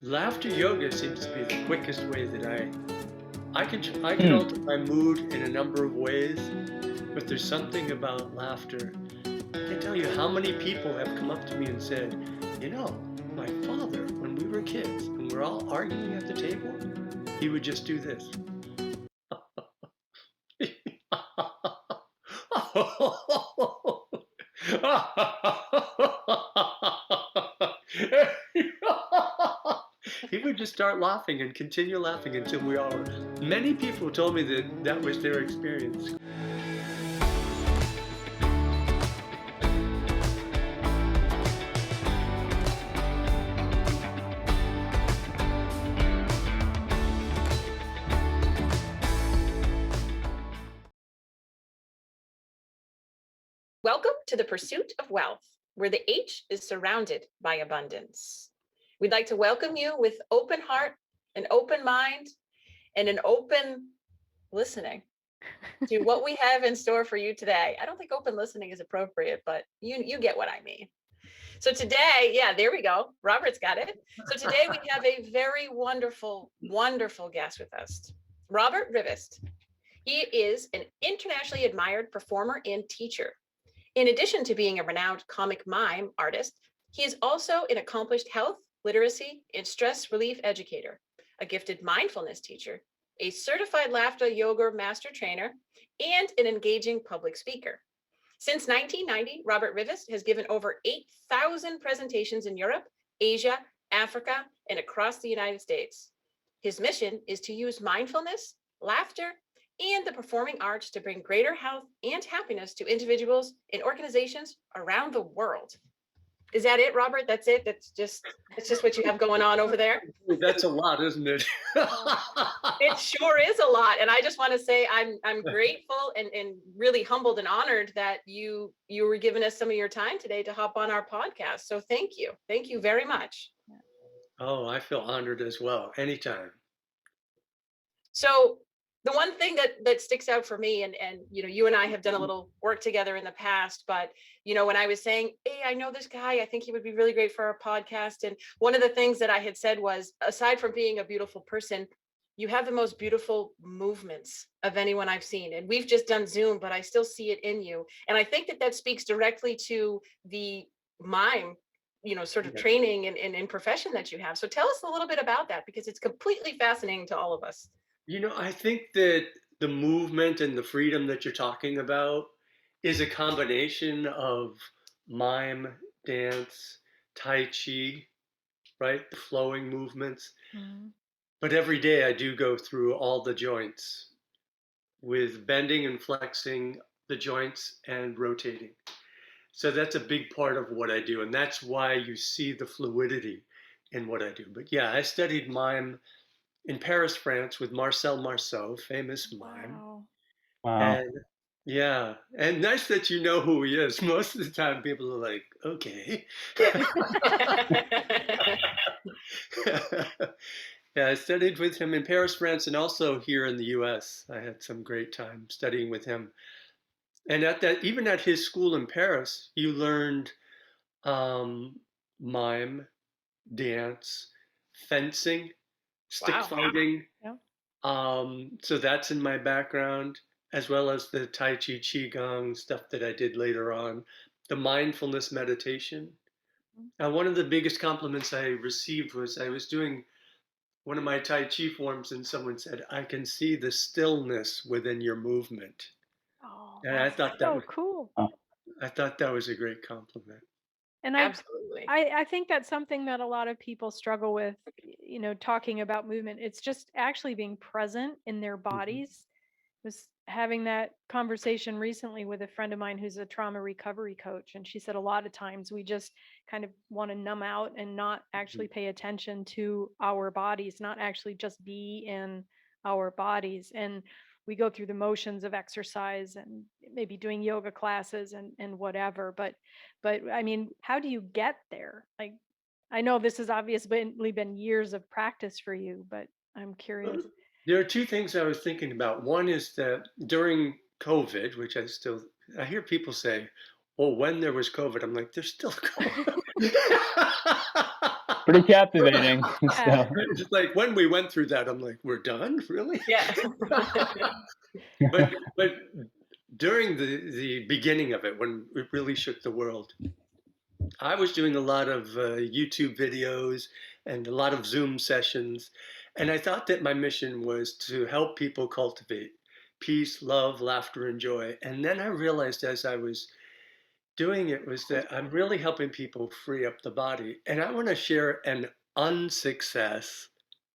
Laughter yoga seems to be the quickest way that I can Mm. alter my mood in a number of ways, but there's something about laughter. I can't tell you how many people have come up to me and said, you know, my father, when we were kids and we're all arguing at the table, he would just do this. He would just start laughing and continue laughing until we all were. Many people told me that that was their experience. Welcome to the pursuit of wealth, where the H is surrounded by abundance. We'd like to welcome you with open heart, an open mind, and an open listening to what we have in store for you today. I don't think open listening is appropriate, but you get what I mean. So today, yeah, there we go. Robert's got it. So today we have a very wonderful, wonderful guest with us, Robert Rivest. He is an internationally admired performer and teacher. In addition to being a renowned comic mime artist, he is also an accomplished health, literacy, and stress relief educator, a gifted mindfulness teacher, a certified laughter yoga master trainer, and an engaging public speaker. Since 1990, Robert Rivest has given over 8,000 presentations in Europe, Asia, Africa, and across the United States. His mission is to use mindfulness, laughter, and the performing arts to bring greater health and happiness to individuals and organizations around the world. Is that it, Robert? That's it? That's just what you have going on over there? That's a lot, isn't it? It sure is a lot. And I just want to say I'm grateful and really humbled and honored that you were giving us some of your time today to hop on our podcast. So thank you. Thank you very much. Oh, I feel honored as well. Anytime. So the one thing that sticks out for me, and you and I have done a little work together in the past, but when I was saying, hey, I know this guy, I think he would be really great for our podcast. And one of the things that I had said was, aside from being a beautiful person, you have the most beautiful movements of anyone I've seen. And we've just done Zoom, but I still see it in you. And I think that speaks directly to the mime sort of training and profession that you have. So tell us a little bit about that, because it's completely fascinating to all of us. I think that the movement and the freedom that you're talking about is a combination of mime, dance, tai chi, right? The flowing movements. Mhm. But every day I do go through all the joints with bending and flexing the joints and rotating. So that's a big part of what I do. And that's why you see the fluidity in what I do. But yeah, I studied mime in Paris, France with Marcel Marceau, famous mime. Wow. Wow. And yeah, and nice that you know who he is. Most of the time people are like, okay. Yeah, I studied with him in Paris, France, and also here in the US. I had some great time studying with him. And even at his school in Paris, you learned um, mime, dance, fencing, stick Wow. fighting. Yeah. So that's in my background, as well as the Tai Chi Qigong stuff that I did later on, the mindfulness meditation. Now, one of the biggest compliments I received was I was doing one of my Tai Chi forms, and someone said, I can see the stillness within your movement. Oh, And that's so cool. I thought that was a great compliment. And Absolutely. I think that's something that a lot of people struggle with, talking about movement. It's just actually being present in their Mhm. bodies. Was having that conversation recently with a friend of mine who's a trauma recovery coach, and she said a lot of times we just kind of want to numb out and not actually pay attention to our bodies, not actually just be in our bodies. And we go through the motions of exercise and maybe doing yoga classes and whatever, but I mean, how do you get there? Like, I know this has obviously been years of practice for you, but I'm curious. There are two things I was thinking about. One is that during COVID, which I hear people say, "Oh, when there was COVID," I'm like, "There's still COVID." Pretty captivating. Yeah. So, It's like when we went through that, I'm like, we're done, really? Yeah. But during the beginning of it, when it really shook the world, I was doing a lot of YouTube videos and a lot of Zoom sessions, and I thought that my mission was to help people cultivate peace, love, laughter, and joy. And then I realized as I was doing it was that I'm really helping people free up the body. And I want to share an unsuccess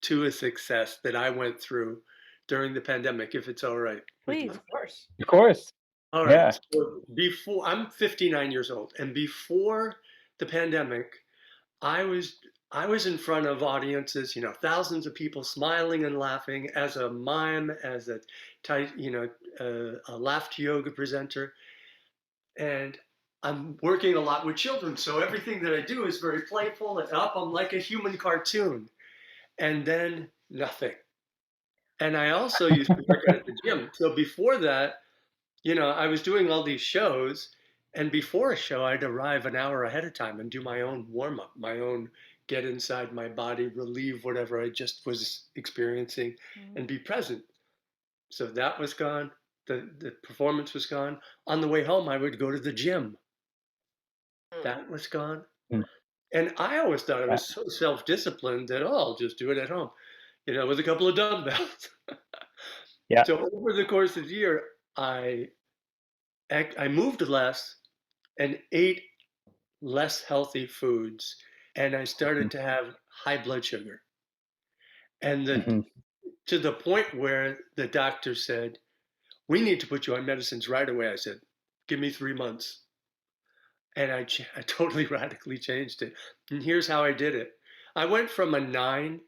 to a success that I went through during the pandemic, if it's all right with you. Please. Of course. of course. All right. Yeah. So before I'm 59 years old, and before the pandemic, I was I was in front of audiences, thousands of people smiling and laughing as a mime, as a tight, a laughed yoga presenter, and I'm working a lot with children, so everything that I do is very playful and up. I'm like a human cartoon, and then nothing. And I also used to work out at the gym. So before that, I was doing all these shows, and before a show, I'd arrive an hour ahead of time and do my own warm up, my own get inside my body, relieve whatever I just was experiencing, and be present. So that was gone. The performance was gone. On the way home, I would go to the gym. Mm. That was gone. Mm. And I always thought I Yeah. was so self disciplined that, oh, I'll just do it at home, with a couple of dumbbells. Yeah. So over the course of the year, I I moved less and ate less healthy foods, and I started to have high blood sugar. And Mm-hmm. to the point where the doctor said, "We need to put you on medicines right away." I said, "Give me 3 months." And I totally radically changed it. And here's how I did it. I went from a 9,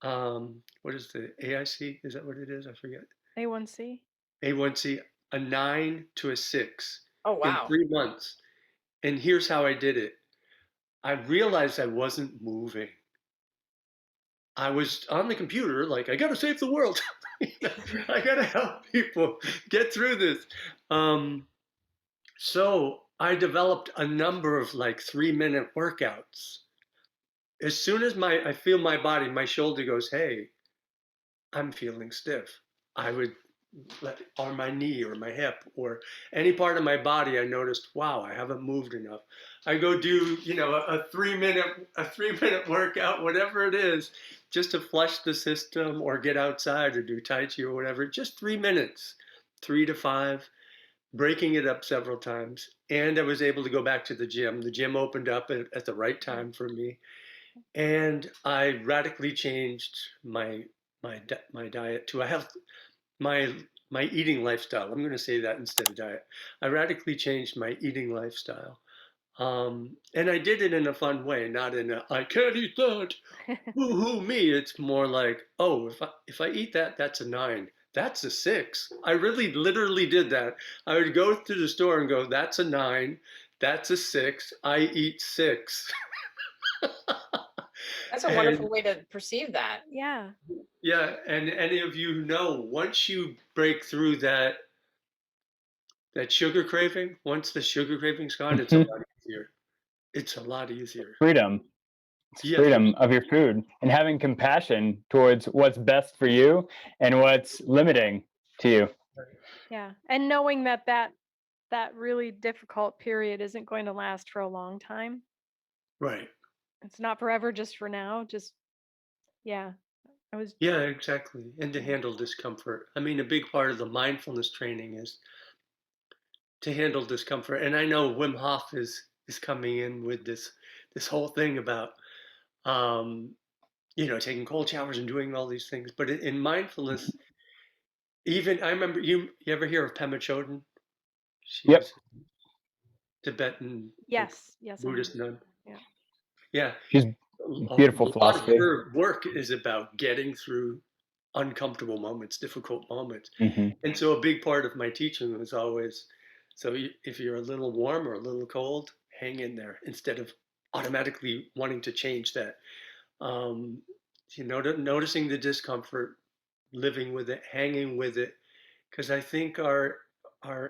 what is the AIC? Is that what it is? I forget. A1C. A1C, a 9 to a 6 Oh, in wow. 3 months. And here's how I did it. I realized I wasn't moving. I was on the computer, like, I got to save the world. I got to help people get through this. So I developed a number of like 3-minute workouts. As soon as I feel my body, my shoulder goes, hey, I'm feeling stiff. I would on my knee or my hip or any part of my body, I noticed, wow, I haven't moved enough. I go do, a 3-minute workout, whatever it is, just to flush the system or get outside or do Tai Chi or whatever. Just 3 minutes, 3 to 5, breaking it up several times. And I was able to go back to the gym. The gym opened up at the right time for me. And I radically changed my diet to a health my my eating lifestyle. I'm going to say that instead of diet. I radically changed my eating lifestyle, and I did it in a fun way, not in a I can't eat that, hoo hoo me. It's more like, oh, if I eat that, that's a 9. That's a 6. I really literally did that. I would go to the store and go, that's a 9. That's a 6. I eat 6. That's a And wonderful way to perceive that. Yeah. yeah, and any of you know, once you break through that sugar craving, once the sugar craving's gone, it's a lot easier. It's a lot easier. Freedom. It's Yeah, freedom of your food and having compassion towards what's best for you and what's limiting to you. Yeah. And knowing that really difficult period isn't going to last for a long time. right. It's not forever, just for now. Just yeah. I was Yeah, exactly. And to handle discomfort. I mean, a big part of the mindfulness training is to handle discomfort. And I know Wim Hof is coming in with this whole thing about um, taking cold showers and doing all these things. But in mindfulness, even I remember you ever hear of Pema Chodron? She Yep. was Tibetan yes, yes, I have. Buddhist nun. Yeah. Yeah, She's a beautiful lot of philosophy. her work is about getting through uncomfortable moments, difficult moments. Hmm. And so a big part of my teaching was always, so if you're a little warm or a little cold, hang in there instead of automatically wanting to change that. Um, noticing the discomfort, living with it, hanging with it, because I think our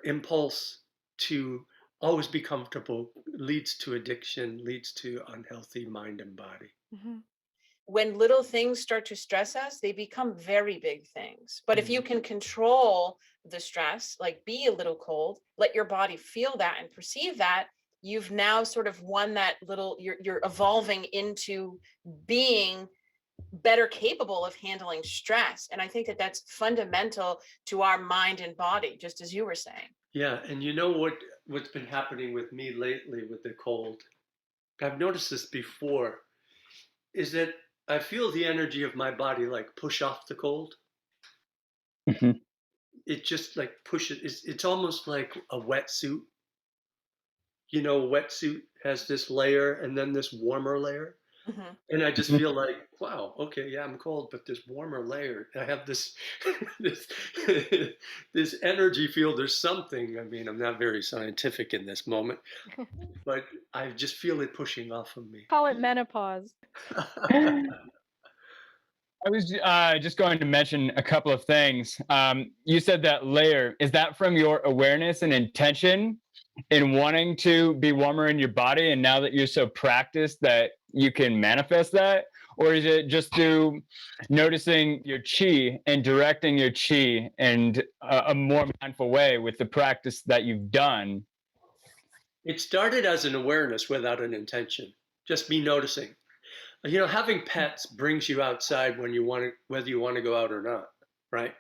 impulse to always be comfortable leads to addiction, leads to unhealthy mind and body. Mhm. When little things start to stress us, they become very big things. But if you can control the stress, like be a little cold, let your body feel that and perceive that, you've now sort of won that little, you're evolving into being better capable of handling stress. And I think that that's fundamental to our mind and body, just as you were saying. Yeah, and what's been happening with me lately with the cold? I've noticed this before, is that I feel the energy of my body like push off the cold. Mhm. It just like pushes. It's almost like a wetsuit. You know, a wetsuit has this layer and then this warmer layer. Mhm. And I just Mhm. feel like, wow, okay, yeah, I'm cold, but this warmer layer, I have this this this energy field. There's something. I mean, I'm not very scientific in this moment, but I just feel it pushing off of me. Call it menopause. I was just going to mention a couple of things. You said that layer, is that from your awareness and intention in wanting to be warmer in your body? And now that you're so practiced that you can manifest that? Or is it just through noticing your chi and directing your chi in a more mindful way with the practice that you've done? It started as an awareness without an intention, just me noticing. You know, having pets brings you outside when you want to, whether you want to go out or not, right?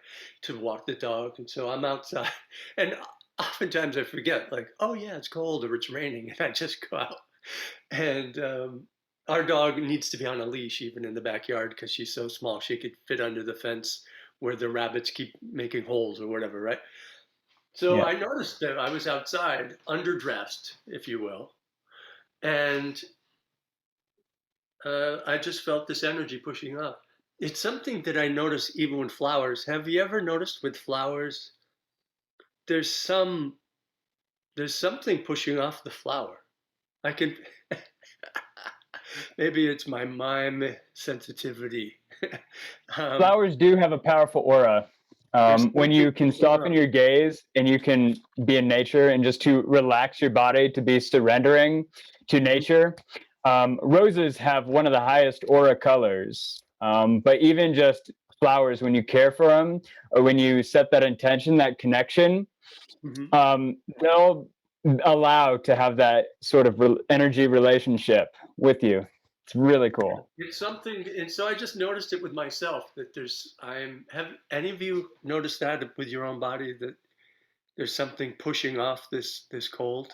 To walk the dog. And so I'm outside, and oftentimes I forget, like, oh yeah, it's cold or it's raining, and I just go out. And our dog needs to be on a leash even in the backyard because she's so small. She could fit under the fence where the rabbits keep making holes or whatever, right? So Yeah. I noticed that I was outside, underdressed, if you will, and I just felt this energy pushing up. It's something that I notice even with flowers. Have you ever noticed with flowers? There's some there's something pushing off the flower. I can maybe it's my mime sensitivity. um, Flowers do have a powerful aura. there's When something you can pushing soften up. your gaze and you can be in nature and just to relax your body to be surrendering to Mhm. nature. Roses have one of the highest aura colors, but even just flowers, when you care for them or when you set that intention, that connection, Mhm. they'll allow to have that sort of energy relationship with you. It's really cool. It's something, and so I just noticed it with myself that have any of you noticed that with your own body that there's something pushing off this cold?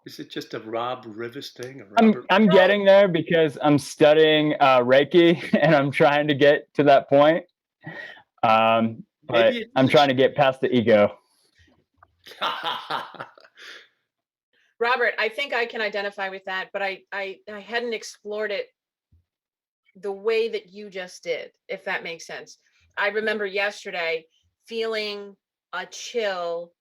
Is it just a Rob Rivest thing, a I'm Robert? I'm Well, getting there because I'm studying Reiki and I'm trying to get to that point. Maybe But I'm trying to get past the ego. Robert, I think I can identify with that, but I hadn't explored it the way that you just did, if that makes sense. I remember yesterday feeling a chill.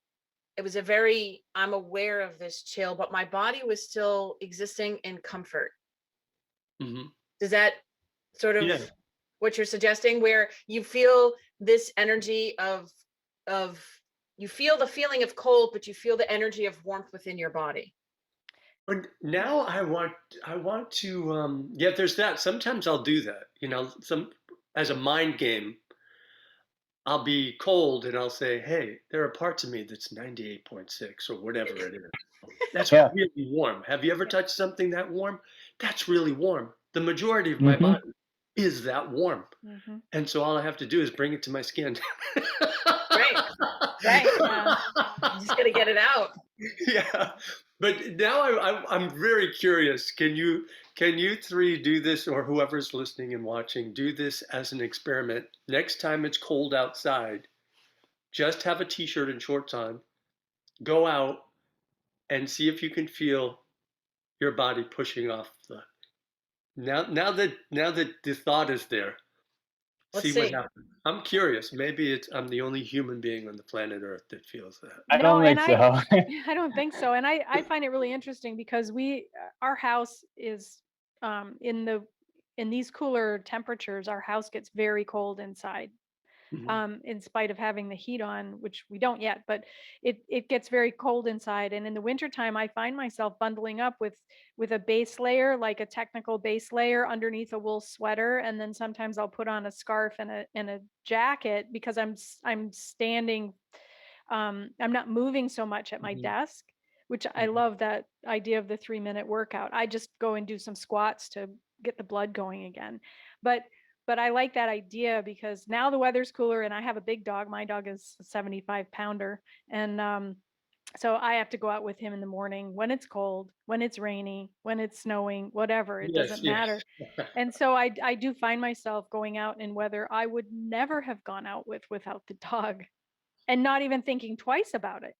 It was I'm aware of this chill, but my body was still existing in comfort. Mhm. Does that sort of Yeah. what you're suggesting, where you feel this energy of you feel the feeling of cold, but you feel the energy of warmth within your body? But now I want to yeah, there's that. Sometimes I'll do that. You know, some as a mind game, I'll be cold and I'll say, "Hey, there are parts of me that's 98.6 or whatever it is. That's Yeah. really warm. Have you ever touched something that warm? That's really warm. The majority of my Hmm. body is that warm. Mhm. And so all I have to do is bring it to my skin." Right, right. Yeah. You just got to get it out. Yeah, but now I'm very curious. Can you three do this, or whoever's listening and watching, do this as an experiment? Next time it's cold outside, just have a t-shirt and shorts on. Go out and see if you can feel your body pushing off the. Now that the thought is there, Let's see what see. happens. I'm curious. Maybe I'm the only human being on the planet Earth that feels that. I No, don't and think so. I don't think so. And I find it really interesting because our house is in these cooler temperatures, our house gets very cold inside. in spite of having the heat on, which we don't yet, but it gets very cold inside. And in the wintertime, I find myself bundling up with a base layer, like a technical base layer underneath a wool sweater. And then sometimes I'll put on a scarf and a jacket because I'm standing, I'm not moving so much at my Mhm. desk, which I Mhm. love that idea of the 3-minute workout. I just go and do some squats to get the blood going again. But but I like that idea because now the weather's cooler and I have a big dog. My dog is a 75 pounder. And so I have to go out with him in the morning when it's cold, when it's rainy, when it's snowing, whatever, it Yes, doesn't yes. matter. And so I do find myself going out in weather I would never have gone out with without the dog and not even thinking twice about it.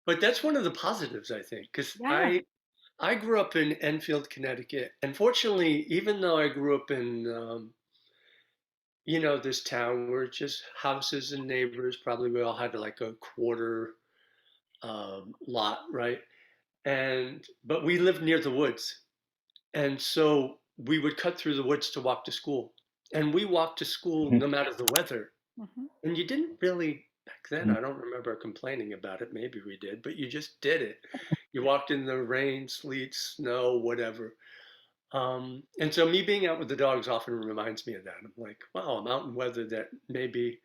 But that's one of the positives, I think, because Yeah. I grew up in Enfield, Connecticut, and fortunately, even though I grew up in this town where it's just houses and neighbors, probably we all had like a quarter lot, right? And but we lived near the woods, and so we would cut through the woods to walk to school, and we walked to school Mhm. no matter the weather. Hmm. And you didn't really, back then, I don't remember complaining about it. Maybe we did, but you just did it. You walked in the rain, sleet, snow, whatever. And so me being out with the dogs often reminds me of that. I'm like, wow, I'm out in weather that maybe,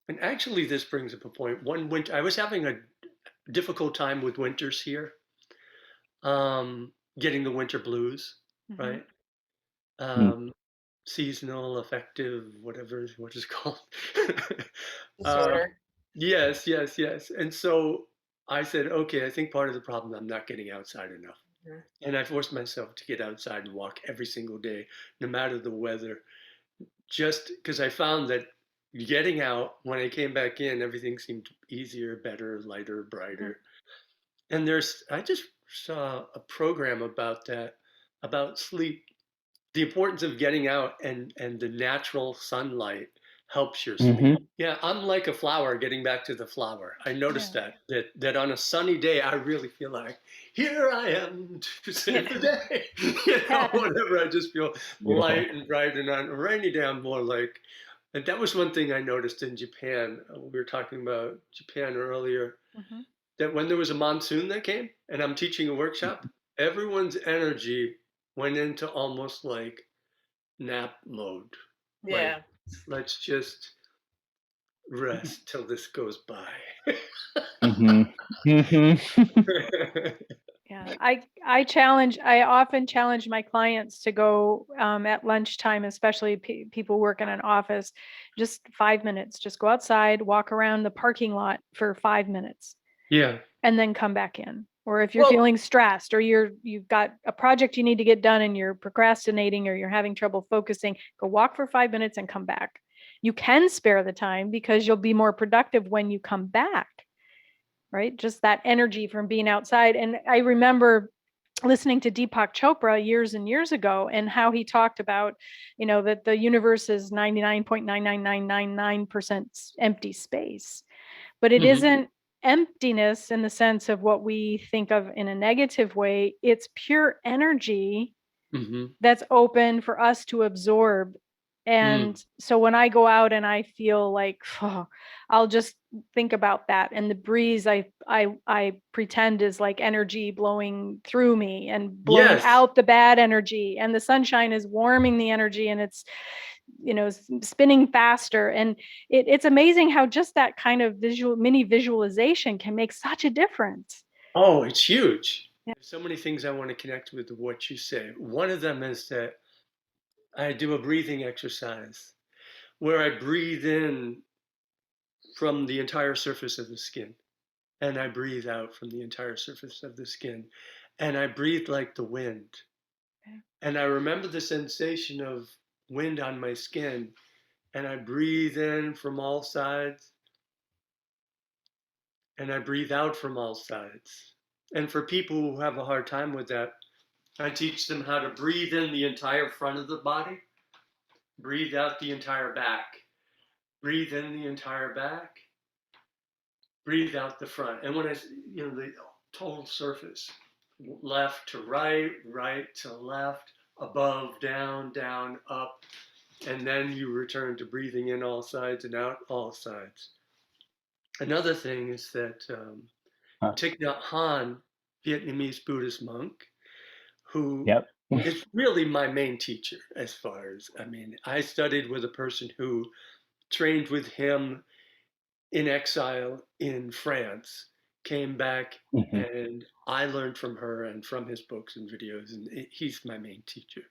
and actually this brings up a point. One winter, I was having a difficult time with winters here, getting the winter blues, Hmm. right? Um, Seasonal, affective, whatever, what is it called? uh, Disorder. yes, yes, yes. And so I said, okay, I think part of the problem I'm not getting outside enough. Mhm. And I forced myself to get outside and walk every single day, no matter the weather, just because I found that getting out, when I came back in, everything seemed easier, better, lighter, Mhm. brighter. And I just saw a program about that, about sleep, the importance of getting out and the natural sunlight helps your sleep. Mhm. Yeah, I'm like a flower getting back to the flower. I noticed Yeah. that on a sunny day I really feel like here I am to Yeah. save the day. Yeah. Whatever. I just feel Beautiful. light and bright, and on a rainy day I'm more like, and that was one thing I noticed in Japan. We were talking about Japan earlier, Hmm. that when there was a monsoon that came and I'm teaching a workshop, everyone's energy went into almost like nap mode. Like, Yeah. let's just rest till this goes by. Mhm. Mhm. Yeah, I often challenge my clients to go at lunchtime, especially people work in an office, just 5 minutes, just go outside, walk around the parking lot for 5 minutes Yeah. and then come back in. Or if you're Well, feeling stressed or you've got a project you need to get done and you're procrastinating or you're having trouble focusing, go walk for 5 minutes and come back. You can spare the time because you'll be more productive when you come back, right? Just that energy from being outside. And I remember listening to Deepak Chopra years and years ago and how he talked about, that the universe is 99.99999% empty space, but it Hmm. isn't emptiness in the sense of what we think of in a negative way. It's pure energy Hmm. that's open for us to absorb. Mm. And so when I go out and I feel like, oh, I'll just think about that. And the breeze I pretend is like energy blowing through me and blowing Yes. out the bad energy. And the sunshine is warming the energy and it's, spinning faster. And it's amazing how just that kind of mini visualization can make such a difference. Oh, it's huge. Yeah. There's so many things I want to connect with what you say. One of them is that I do a breathing exercise where I breathe in from the entire surface of the skin, and I breathe out from the entire surface of the skin, and I breathe like the wind. Okay. And I remember the sensation of wind on my skin, and I breathe in from all sides, and I breathe out from all sides. And for people who have a hard time with that, I teach them how to breathe in the entire front of the body, breathe out the entire back, breathe in the entire back, breathe out the front. And when the total surface, left to right, right to left, above, down, down, up, and then you return to breathing in all sides and out all sides. Another thing is that Huh. Thich Nhat Hanh, Vietnamese Buddhist monk, who Yep. is really my main teacher as far as, I mean, I studied with a person who trained with him in exile in France, came back, Mhm. and I learned from her and from his books and videos, and he's my main teacher.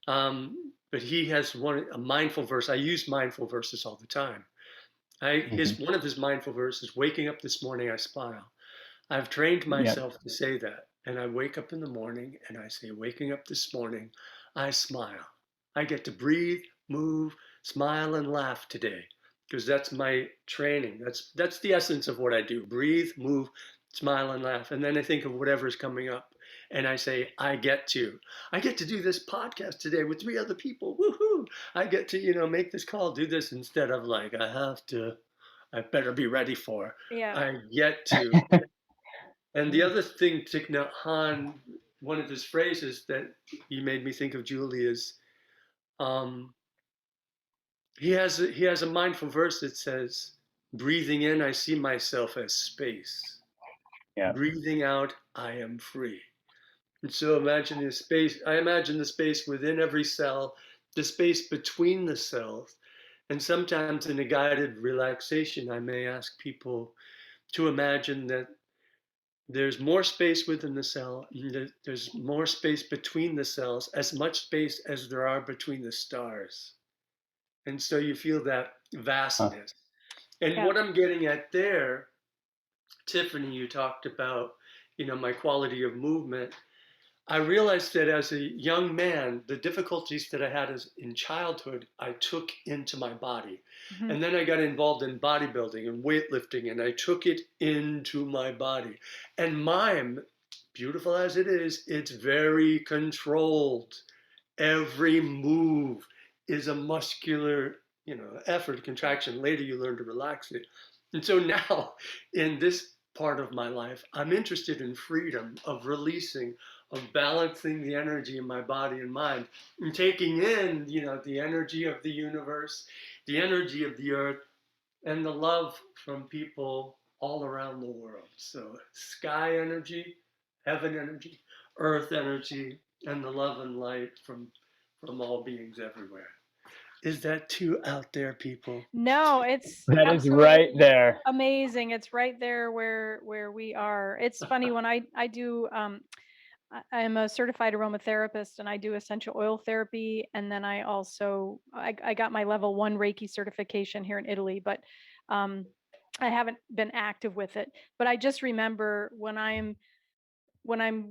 But he has a mindful verse. I use mindful verses all the time. Mhm. One of his mindful verses, waking up this morning, I smile. I've trained Yep. myself to say that. And I wake up in the morning and I say, waking up this morning, I smile. I get to breathe, move, smile, and laugh today because that's my training. That's the essence of what I do. Breathe, move, smile, and laugh. And then I think of whatever's coming up. And I say, I get to do this podcast today with 3 other people. Woohoo! I get to, make this call, do this instead of like, I better be ready for. Yeah. I get to. And the other thing, Thich Nhat Hanh, one of his phrases that he made me think of, Julie, is um, he has a mindful verse that says, "Breathing in, I see myself as space. Yeah. Breathing out, I am free." And so imagine the space. I imagine the space within every cell, the space between the cells, and sometimes in a guided relaxation, I may ask people to imagine that there's more space within the cell. There's more space between the cells, as much space as there are between the stars. And so you feel that Huh. vastness. And Yeah. what I'm getting at there, Tiffany, you talked about, my quality of movement. I realized that as a young man, the difficulties that I had in childhood, I took into my body. Mhm. And then I got involved in bodybuilding and weightlifting, and I took it into my body. And mime, beautiful as it is, it's very controlled. Every move is a muscular, effort, contraction. Later, you learn to relax it. And so now, in this part of my life, I'm interested in freedom, of releasing, of balancing the energy in my body and mind, and taking in, the energy of the universe, the energy of the earth, and the love from people all around the world. So, sky energy, heaven energy, earth energy, and the love and light from all beings everywhere. Is that too out there, people? No, it's That is right absolutely there. amazing. It's right there where we are. It's funny when I do I'm a certified aromatherapist and I do essential oil therapy, and then I also I got my level 1 Reiki certification here in Italy, but um I haven't been active with it. But I just remember when I'm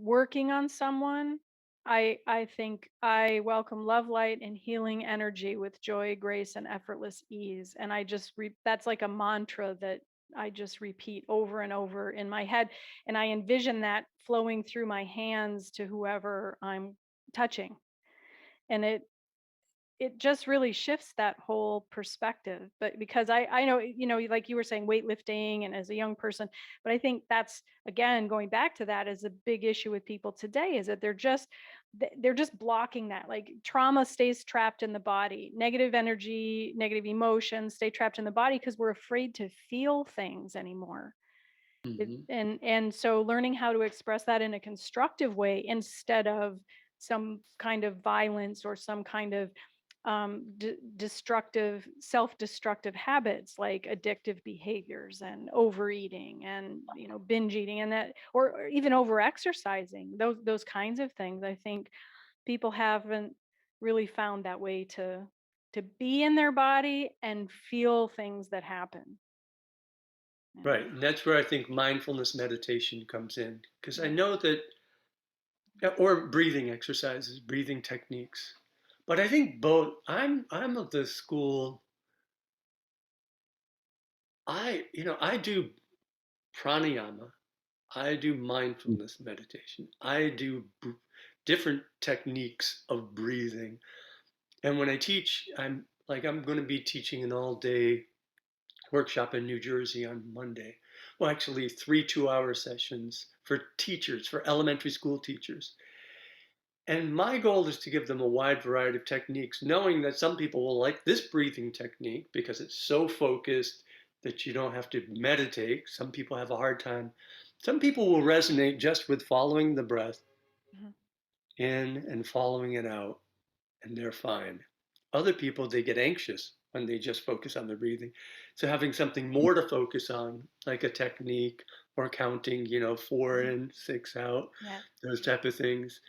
working on someone, I think I welcome love, light, and healing energy with joy, grace, and effortless ease. And I just that's like a mantra that I just repeat over and over in my head, and I envision that flowing through my hands to whoever I'm touching. And it just really shifts that whole perspective. But because I know, like you were saying, weightlifting and as a young person, but I think that's, again, going back to that, is a big issue with people today, is that they're just blocking that. Like, trauma stays trapped in the body, negative energy, negative emotions stay trapped in the body because we're afraid to feel things anymore. Mm-hmm. And so learning how to express that in a constructive way instead of some kind of violence or some kind of destructive, self-destructive habits like addictive behaviors and overeating and binge eating, and that, or even over exercising, those kinds of things. I think people haven't really found that way to be in their body and feel things that happen. Yeah. Right. And that's where I think mindfulness meditation comes in. Because I Yeah. know that, or breathing exercises, breathing techniques. But I think both, I'm of the school, I do pranayama, I do mindfulness meditation, I do different techniques of breathing. And when I teach, I'm going to be teaching an all-day workshop in New Jersey on Monday. Well, actually, 3 2-hour sessions for teachers, for elementary school teachers. And my goal is to give them a wide variety of techniques, knowing that some people will like this breathing technique because it's so focused that you don't have to meditate. Some people have a hard time. Some people will resonate just with following the breath Mhm. in and following it out, and they're fine. Other people, they get anxious when they just focus on the breathing. So having something more to focus on, like a technique or counting, 4 in, 6 out, Yeah. those type of things.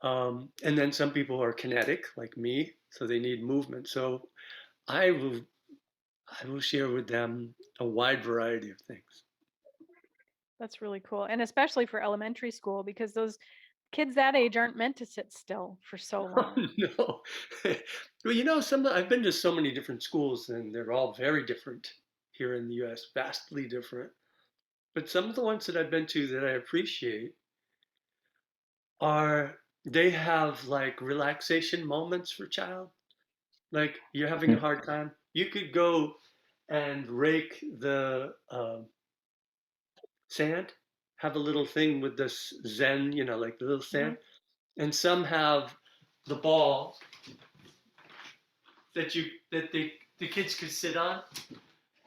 And then some people are kinetic, like me, so they need movement. So I will I will share with them a wide variety of things. That's really cool. And especially for elementary school, because those kids that age aren't meant to sit still for so Oh long. no. Well, I've been to so many different schools, and they're all very different here in the U.S., vastly different. But some of the ones that I've been to that I appreciate are they have like relaxation moments for child. Like you're having a hard time, you could go and rake the sand, have a little thing with this Zen, like the little Hmm. sand, and some have the ball that the kids could sit on.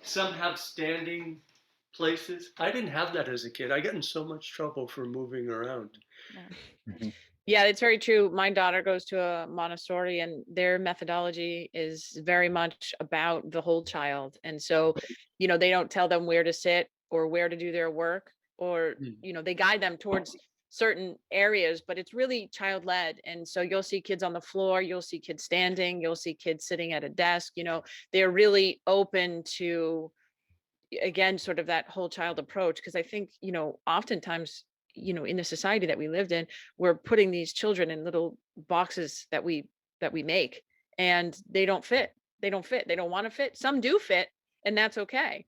Some have standing places. I didn't have that as a kid. I got in so much trouble for moving around. Yeah. Mhm. Yeah, it's very true. My daughter goes to a Montessori, and their methodology is very much about the whole child. And so, they don't tell them where to sit or where to do their work, or, Mm. they guide them towards certain areas, but it's really child led. And so you'll see kids on the floor, you'll see kids standing, you'll see kids sitting at a desk, they're really open to, again, sort of that whole child approach. Because I think, oftentimes, in the society that we lived in, we're putting these children in little boxes that we make, and they don't want to fit. Some do fit, and that's okay,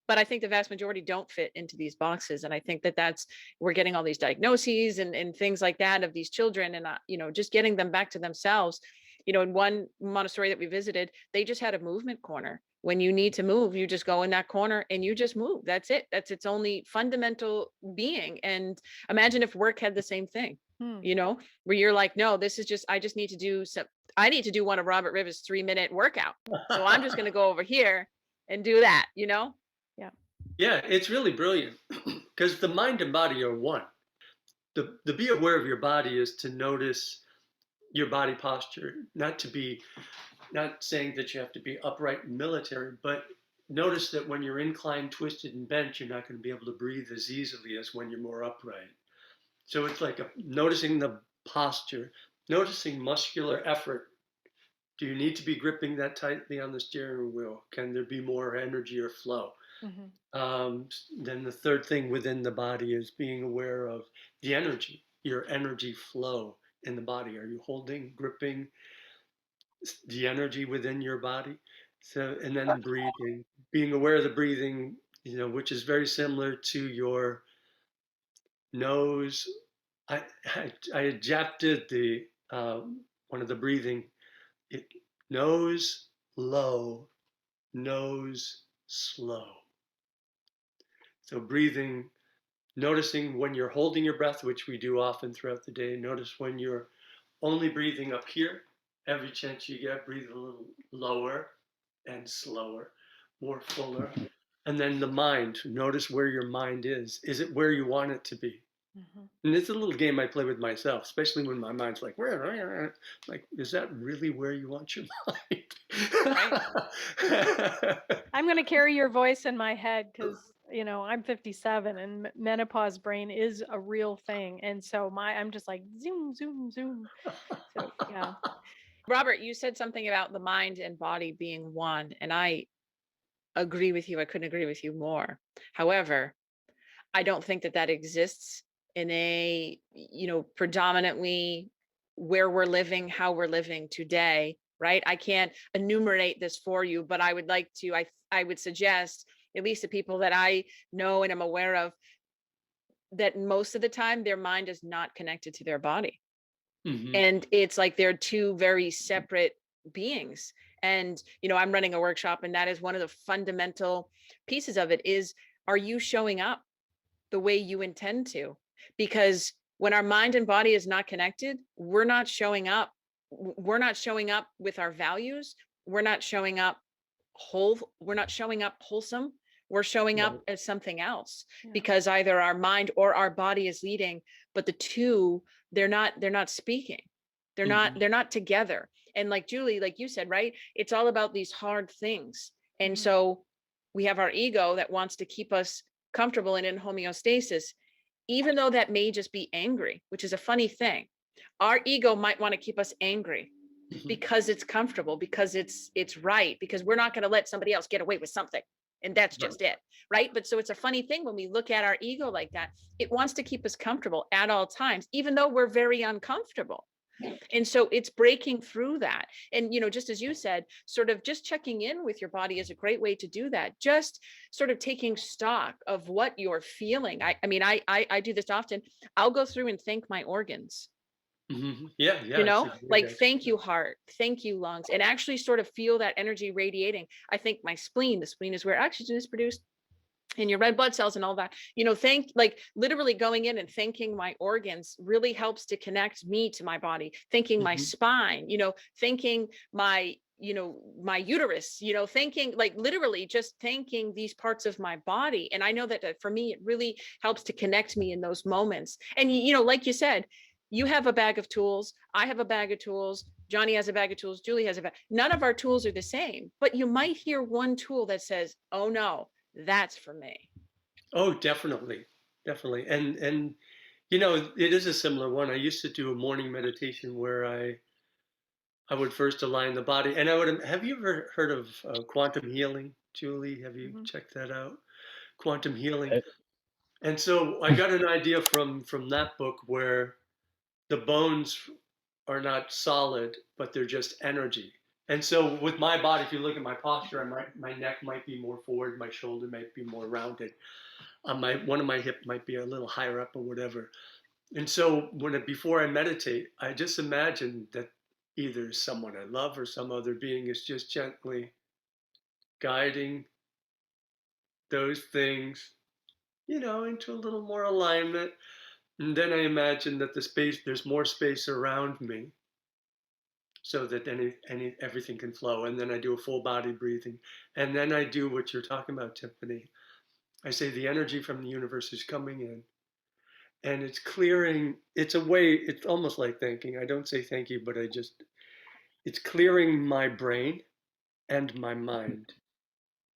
but I think the vast majority don't fit into these boxes. And I think that's we're getting all these diagnoses and things like that of these children, and just getting them back to themselves. In one Montessori that we visited, they just had a movement corner. When you need to move, you just go in that corner and you just move. That's it. That's its only fundamental being. And imagine if work had the same thing, Hmm. where you're like, no, this is just, I need to do one of Robert Rivest's 3-minute workout. So I'm just going to go over here and do that. Yeah. Yeah, it's really brilliant because the mind and body are one. The be aware of your body is to notice your body posture, not saying that you have to be upright and military, but notice that when you're inclined, twisted, and bent, you're not going to be able to breathe as easily as when you're more upright. So it's like noticing the posture, noticing muscular effort. Do you need to be gripping that tightly on the steering wheel? Can there be more energy or flow? Hmm. Then the third thing within the body is being aware of the energy, your energy flow in the body. Are you holding, gripping the energy within your body? So, and then breathing, being aware of the breathing, which is very similar to your nose. I adapted the one of the breathing, it, nose low, nose slow. So breathing, noticing when you're holding your breath, which we do often throughout the day. Notice when you're only breathing up here. Every chance you get, breathe a little lower and slower, more fuller. And then the mind, notice where your mind is. Is it where you want it to be? Hmm. And it's a little game I play with myself, especially when my mind's like, like, is that really where you want your mind? I'm going to carry your voice in my head because, I'm 57 and menopause brain is a real thing. And so I'm just like zoom, zoom, zoom. So, yeah. Robert, you said something about the mind and body being one, and I agree with you. I couldn't agree with you more. However, I don't think that exists in a, predominantly where we're living, how we're living today, right? I can't enumerate this for you, but I would like to, I would suggest, at least the people that I know and am aware of, that most of the time their mind is not connected to their body. Mhm. And it's like they're two very separate beings. And I'm running a workshop, and that is one of the fundamental pieces of it is, are you showing up the way you intend to? Because When our mind and body is not connected, we're not showing up. We're not showing up with our values. We're not showing up whole. We're not showing up wholesome. We're showing up Right. as something else Yeah. because either our mind or our body is leading, but the two, they're not speaking. They're not together. And like Julie, like you said, right? It's all about these hard things. And Mhm. so we have our ego that wants to keep us comfortable and in homeostasis, even though that may just be angry, which is a funny thing. Our ego might want to keep us angry because it's comfortable, because it's right, because we're not going to let somebody else get away with something. And that's Right. just it. Right. But so it's a funny thing when we look at our ego like that, it wants to keep us comfortable at all times, even though we're very uncomfortable. And so it's breaking through that. And, just as you said, sort of just checking in with your body is a great way to do that. Just sort of taking stock of what you're feeling. I mean, I do this often. I'll go through and thank my organs, Yeah, yeah, it's a great like thank you exercise. heart, thank you lungs, and actually sort of feel that energy radiating. I think my spleen, the spleen is where oxygen is produced in your red blood cells and all that. Thank, like literally going in and thanking my organs really helps to connect me to my body. Thanking my Mhm. spine, thanking my my uterus, thanking, like literally just thanking these parts of my body. And I know that for me it really helps to connect me in those moments. And like you said, you have a bag of tools, I have a bag of tools, Johnny has a bag of tools, Julie has a bag. None of our tools are the same, but you might hear one tool that says, oh no, that's for me. Oh, definitely, definitely. And it is a similar one. I used to do a morning meditation where I would first align the body, and I would. Have you ever heard of quantum healing, Julie? Have you Mhm. checked that out? Quantum healing. Uh, And so I got an idea from that book where the bones are not solid, but they're just energy. And so with my body, if you look at my posture, my neck might be more forward, my shoulder might be more rounded. My one of my hip might be a little higher up or whatever. And so before I meditate, I just imagine that either someone I love or some other being is just gently guiding those things, into a little more alignment. And then I imagine that there's more space around me so that everything can flow. And then I do a full body breathing. And then I do what you're talking about, Tiffany. I say the energy from the universe is coming in and it's clearing. It's almost like thanking. I don't say thank you, but it's clearing my brain and my mind.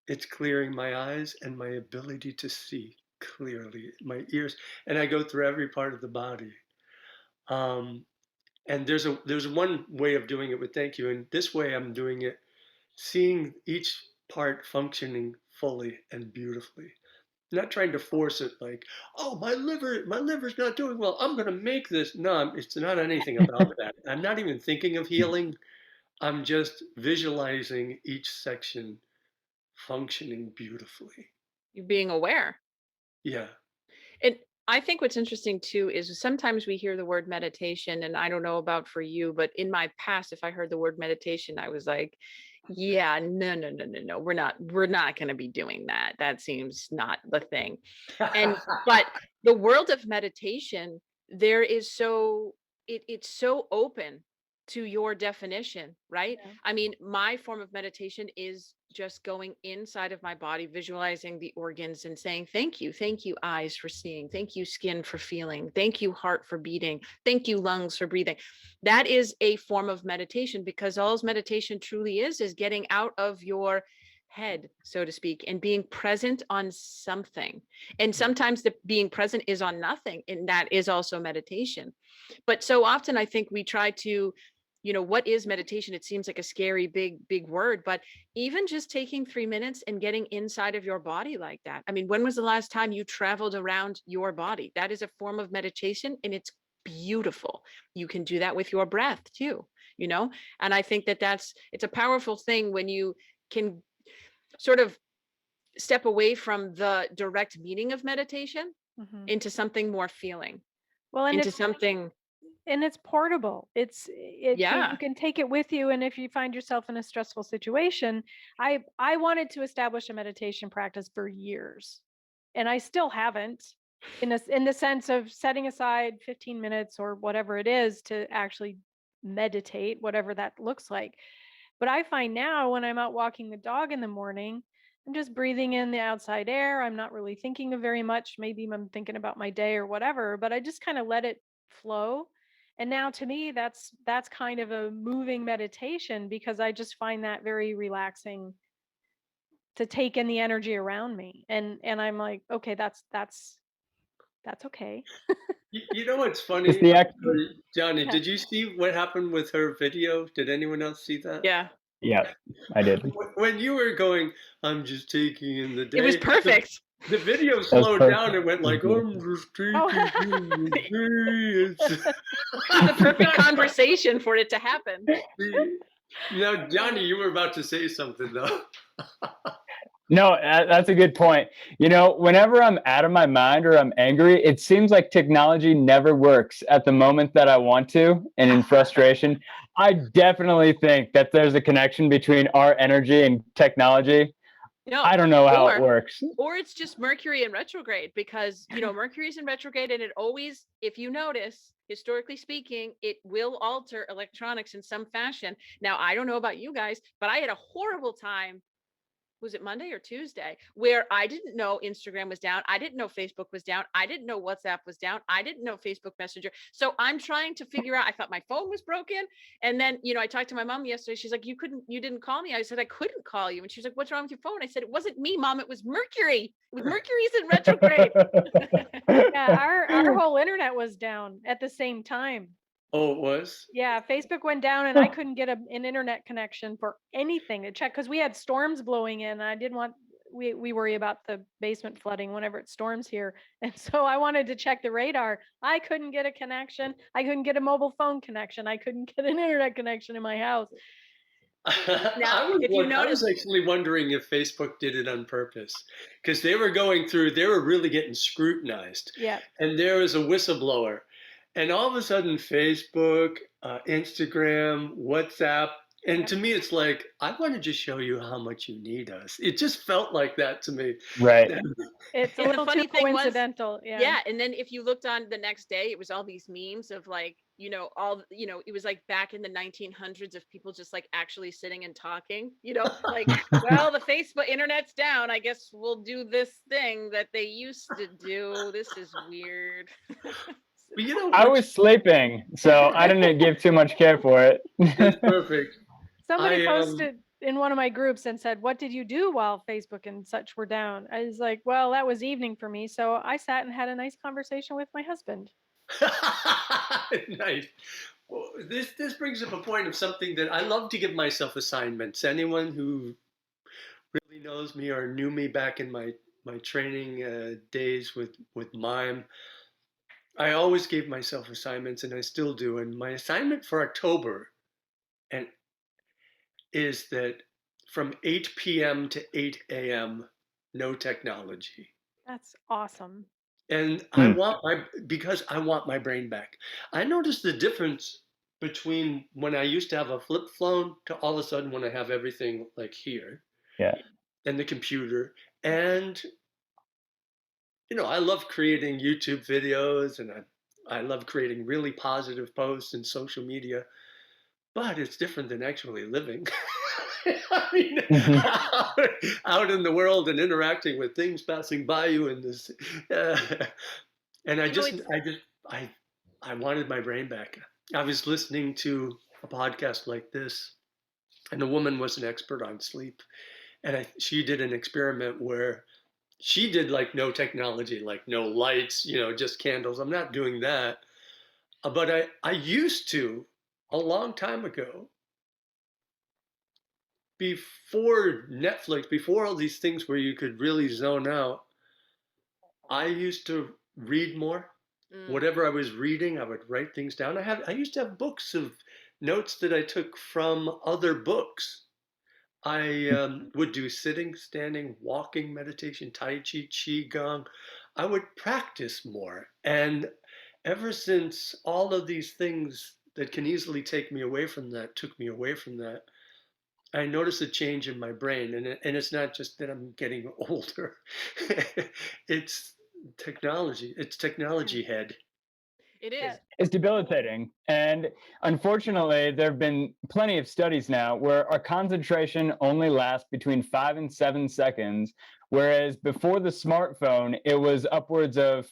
It's clearing my eyes and my ability to see clearly, my ears, and I go through every part of the body. Um, and there's one way of doing it with thank you, and this way I'm doing it, seeing each part functioning fully and beautifully. Not trying to force it like, oh, my liver's not doing well, I'm gonna make this. No, it's not anything about that. I'm not even thinking of healing. I'm just visualizing each section functioning beautifully. You're being aware. Yeah. And I think what's interesting too is sometimes we hear the word meditation, and I don't know about for you, but in my past, if I heard the word meditation, I was like, yeah, no, no, no, no, no, we're not going to be doing that. That seems not the thing. But the world of meditation, there is it's so open to your definition, right? Yeah. I mean, my form of meditation is just going inside of my body, visualizing the organs and saying, thank you, eyes for seeing, thank you, skin for feeling, thank you, heart for beating, thank you, lungs for breathing. That is a form of meditation, because all meditation truly is getting out of your head, so to speak, and being present on something. And sometimes the being present is on nothing, and that is also meditation. But so often I think we try to, what is meditation? It seems like a scary big word, but even just taking 3 minutes and getting inside of your body like that. I mean, when was the last time you traveled around your body? That is a form of meditation, and it's beautiful. You can do that with your breath too, and I think that it's a powerful thing when you can sort of step away from the direct meaning of meditation Mhm. into something more feeling, Well, and into it's something. portable. You Yeah. can take it with you, and if you find yourself in a stressful situation, I wanted to establish a meditation practice for years, and I still haven't. in the sense of setting aside 15 minutes or whatever it is to actually meditate, whatever that looks like. But I find now when I'm out walking the dog in the morning, I'm just breathing in the outside air. I'm not really thinking of very much. Maybe I'm thinking about my day or whatever, but I just kind of let it flow. And now to me, that's kind of a moving meditation because I just find that very relaxing to take in the energy around me. And I'm like, okay, that's okay. You know what's It's funny, the act. Johnny? Yeah. Did you see what happened with her video? Did anyone else see that? Yeah, Yeah, I did. When you were going, I'm just taking in the it was day. perfect. The video That was slowed perfect. down and went like, I'm just taking in the day. It was the perfect conversation for it to happen. Now, Johnny, you were about to say something though. No, that's a good point. Whenever I'm out of my mind or I'm angry, it seems like technology never works at the moment that I want to. And in frustration, I definitely think that there's a connection between our energy and technology. No, I don't know how it or works. or it's just Mercury in retrograde because Mercury's in retrograde and it always, if you notice, historically speaking, it will alter electronics in some fashion. Now, I don't know about you guys, but I had a horrible time. Was it Monday or Tuesday where I didn't know Instagram was down. I didn't know Facebook was down. I didn't know WhatsApp was down. I didn't know Facebook Messenger. So I'm trying to figure out, I thought my phone was broken. And then, I talked to my mom yesterday. She's like, you didn't call me. I said, I couldn't call you. And she was like, what's wrong with your phone? I said, it wasn't me, Mom. It was Mercury. Mercury's in retrograde. Yeah, our whole internet was down at the same time. Oh, it was? Yeah, Facebook went down and I couldn't get an internet connection for anything to check because we had storms blowing in. And I didn't want we worry about the basement flooding whenever it storms here. And so I wanted to check the radar. I couldn't get a connection. I couldn't get a mobile phone connection. I couldn't get an internet connection in my house. Now, if you I notice, was actually wondering if Facebook did it on purpose because they were they were really getting scrutinized. Yeah. And there was a whistleblower. And all of a sudden, Facebook, Instagram, WhatsApp, and to me, it's like, I want to just show you how much you need us. It just felt like that to me. Right. It's a And the little funny too thing was- coincidental. yeah. And then if you looked on the next day, it was all these memes of like, it was like back in the 1900s of people just like actually sitting and talking, like, well, the Facebook internet's down. I guess we'll do this thing that they used to do. This is weird. But I was sleeping, so I didn't give too much care for it. it's perfect. Somebody I, posted in one of my groups and said, what did you do while Facebook and such were down? I was like, well, that was evening for me. So I sat and had a nice conversation with my husband. Nice. Well, this brings up a point of something that I love to give myself assignments. Anyone who really knows me or knew me back in my training days with mime, I always gave myself assignments, and I still do. And my assignment for October and is that from 8 p.m. to 8 a.m., no technology. That's awesome. And because I want my brain back. I noticed the difference between when I used to have a flip phone to all of a sudden when I have everything like here. Yeah. And the computer. And, I love creating YouTube videos and I love creating really positive posts in social media, but it's different than actually living. I mean, out in the world and interacting with things passing by you in this, and I wanted my brain back. I was listening to a podcast like this, and the woman was an expert on sleep, and she did an experiment where she did like no technology, like no lights, just candles. I'm not doing that, but I used to a long time ago. Before Netflix, before all these things where you could really zone out, I used to read more. Whatever I was reading, I would write things down. I used to have books of notes that I took from other books. I would do sitting, standing, walking meditation, Tai Chi, Qigong. I would practice more. And ever since all of these things that can easily take me away from that took me away from that, I notice a change in my brain, and it's not just that I'm getting older. It's Technology. It's technology head. It is. It's debilitating. And unfortunately, there have been plenty of studies now where our concentration only lasts between 5 and 7 seconds, whereas before the smartphone, it was upwards of,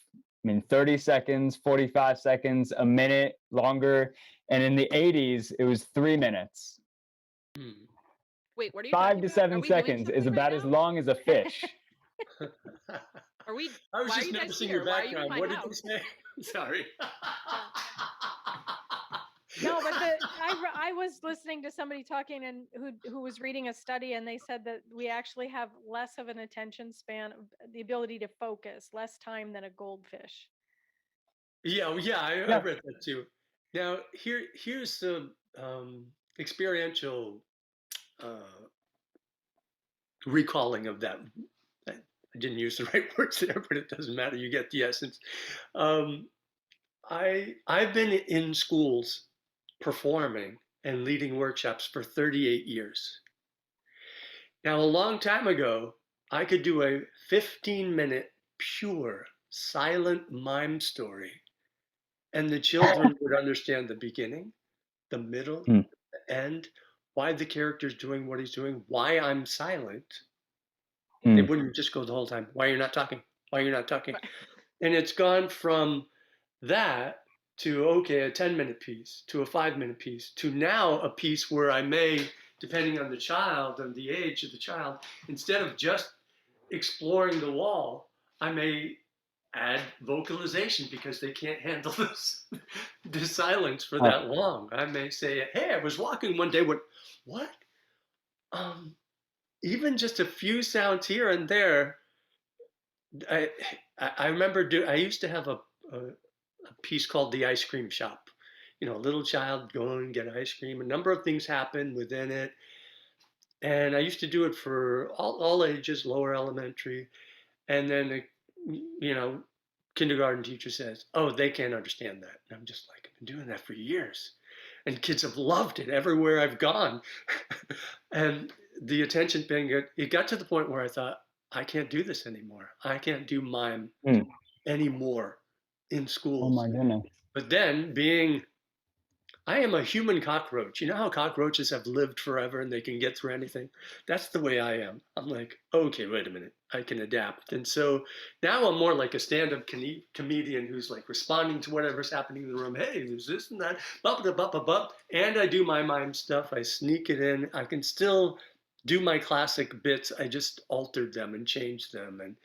30 seconds, 45 seconds, a minute, longer. And in the 80s, it was 3 minutes. Hmm. Wait, what are you 5 talking to about? Are 7 we doing seconds is something right about as now? long as a fish. Are we? I was Why are just you guys noticing here? your Why are you in background. my What did you house? say? Sorry. No, but I was listening to somebody talking and who was reading a study, and they said that we actually have less of an attention span, the ability to focus, less time than a goldfish. Yeah, I Yeah. read that too. Now, here's some experiential uh, recalling of that. I didn't use the right words there, but it doesn't matter. You get the essence. Um, I've been in schools performing and leading workshops for 38 years. Now, a long time ago, I could do a 15-minute pure silent mime story, and the children would understand the beginning, the middle, Hmm. the end, why the character's doing what he's doing, why I'm silent. They Hmm. wouldn't just go the whole time, why you're not talking, why you're not talking. Right. And it's gone from that to, okay, a 10-minute piece, to a 5-minute piece, to now a piece where I may, depending on the child and the age of the child, instead of just exploring the wall, I may add vocalization because they can't handle the silence for Huh. that long. I may say, hey, I was walking one day with, what? Um, Even just a few sounds here and there. I I remember I used to have a piece called The Ice Cream Shop. You know, a little child going and get ice cream. A number of things happen within it. And I used to do it for all ages, lower elementary. And then, you know, kindergarten teacher says, oh, they can't understand that. And I'm just like, I've been doing that for years. And kids have loved it everywhere I've gone. And the attention thing, it got to the point where I thought, I can't do this anymore. I can't do mime Hmm. anymore in Oh schools. my goodness. But then I am a human cockroach. You know how cockroaches have lived forever and they can get through anything? That's the way I am. I'm like, okay, wait a minute, I can adapt. And so now I'm more like a stand-up comedian who's like responding to whatever's happening in the room. Hey, there's this and that, bop, bop, bop, bop. And I do my mime stuff. I sneak it in. I can still do my classic bits. I just altered them and changed them. And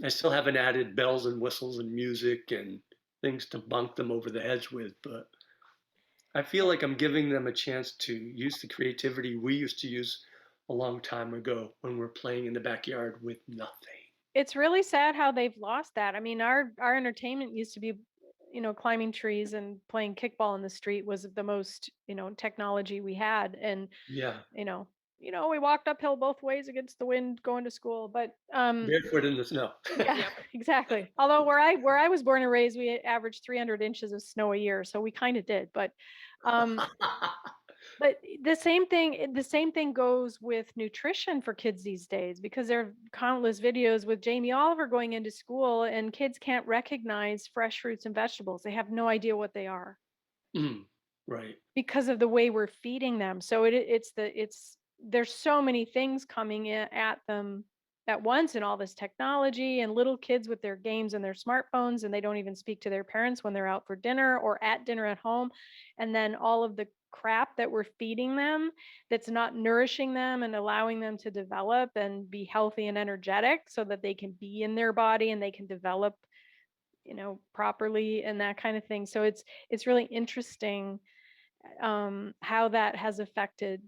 I still haven't added bells and whistles and music and things to bunk them over the heads with, but I feel like I'm giving them a chance to use the creativity we used to use a long time ago when we're playing in the backyard with nothing. It's really sad how they've lost that. I mean, our entertainment used to be, climbing trees and playing kickball in the street was the most, technology we had. And, Yeah, you know, we walked uphill both ways against the wind going to school. But barefoot in the snow. yeah, Yep. exactly. Although where I was born and raised, we averaged 300 inches of snow a year, so we kind of did. Um, but the same thing goes with nutrition for kids these days, because there are countless videos with Jamie Oliver going into school and kids can't recognize fresh fruits and vegetables. They have no idea what they are Mm, right. because of the way we're feeding them. So it's there's so many things coming at them at once, and all this technology and little kids with their games and their smartphones, and they don't even speak to their parents when they're out for dinner or at dinner at home. And then all of the crap that we're feeding them that's not nourishing them and allowing them to develop and be healthy and energetic so that they can be in their body and they can develop, properly and that kind of thing. So it's really interesting how that has affected,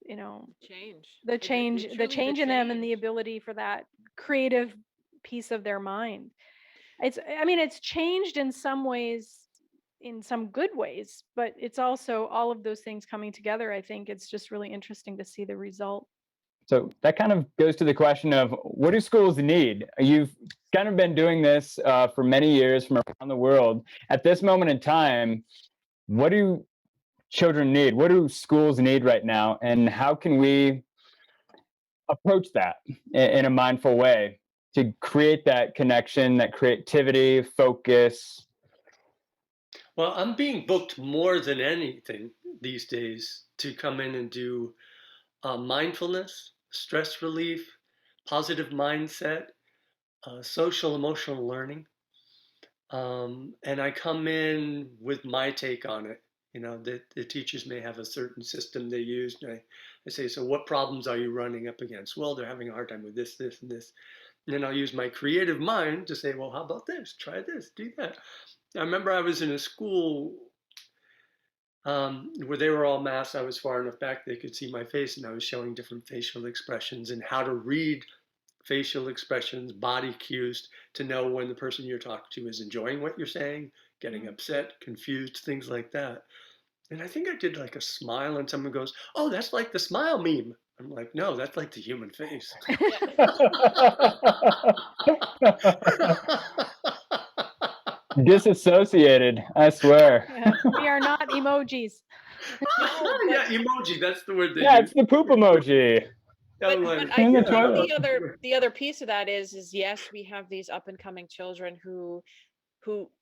you know Change. the change Truly the change in them and the change. ability for that creative piece of their mind. It's changed in some ways, in some good ways, but it's also all of those things coming together. I think it's just really interesting to see the result. So that kind of goes to the question of, what do schools need? You've kind of been doing this for many years from around the world. At this moment in time, what do children need? What do schools need right now? And how can we approach that in a mindful way to create that connection, that creativity, focus? Well, I'm being booked more than anything these days to come in and do mindfulness, stress relief, positive mindset, social emotional learning. And I come in with my take on it. You know, the teachers may have a certain system they use. And I say, so what problems are you running up against? Well, they're having a hard time with this, this, and this. And then I'll use my creative mind to say, well, how about this? Try this, do that. I remember I was in a school where they were all masked. I was far enough back they could see my face, and I was showing different facial expressions and how to read facial expressions, body cues to know when the person you're talking to is enjoying what you're saying, getting upset, confused, things like that. And I think I did like a smile, and someone goes, "Oh, that's like the smile meme." I'm like, "No, that's like the human face." Disassociated, I swear. Yeah, we are not emojis. Yeah, emoji. That's the word they Yeah, use. it's the poop emoji. I'm But like, I In the think toilet. the other piece of that is yes, we have these up and coming children who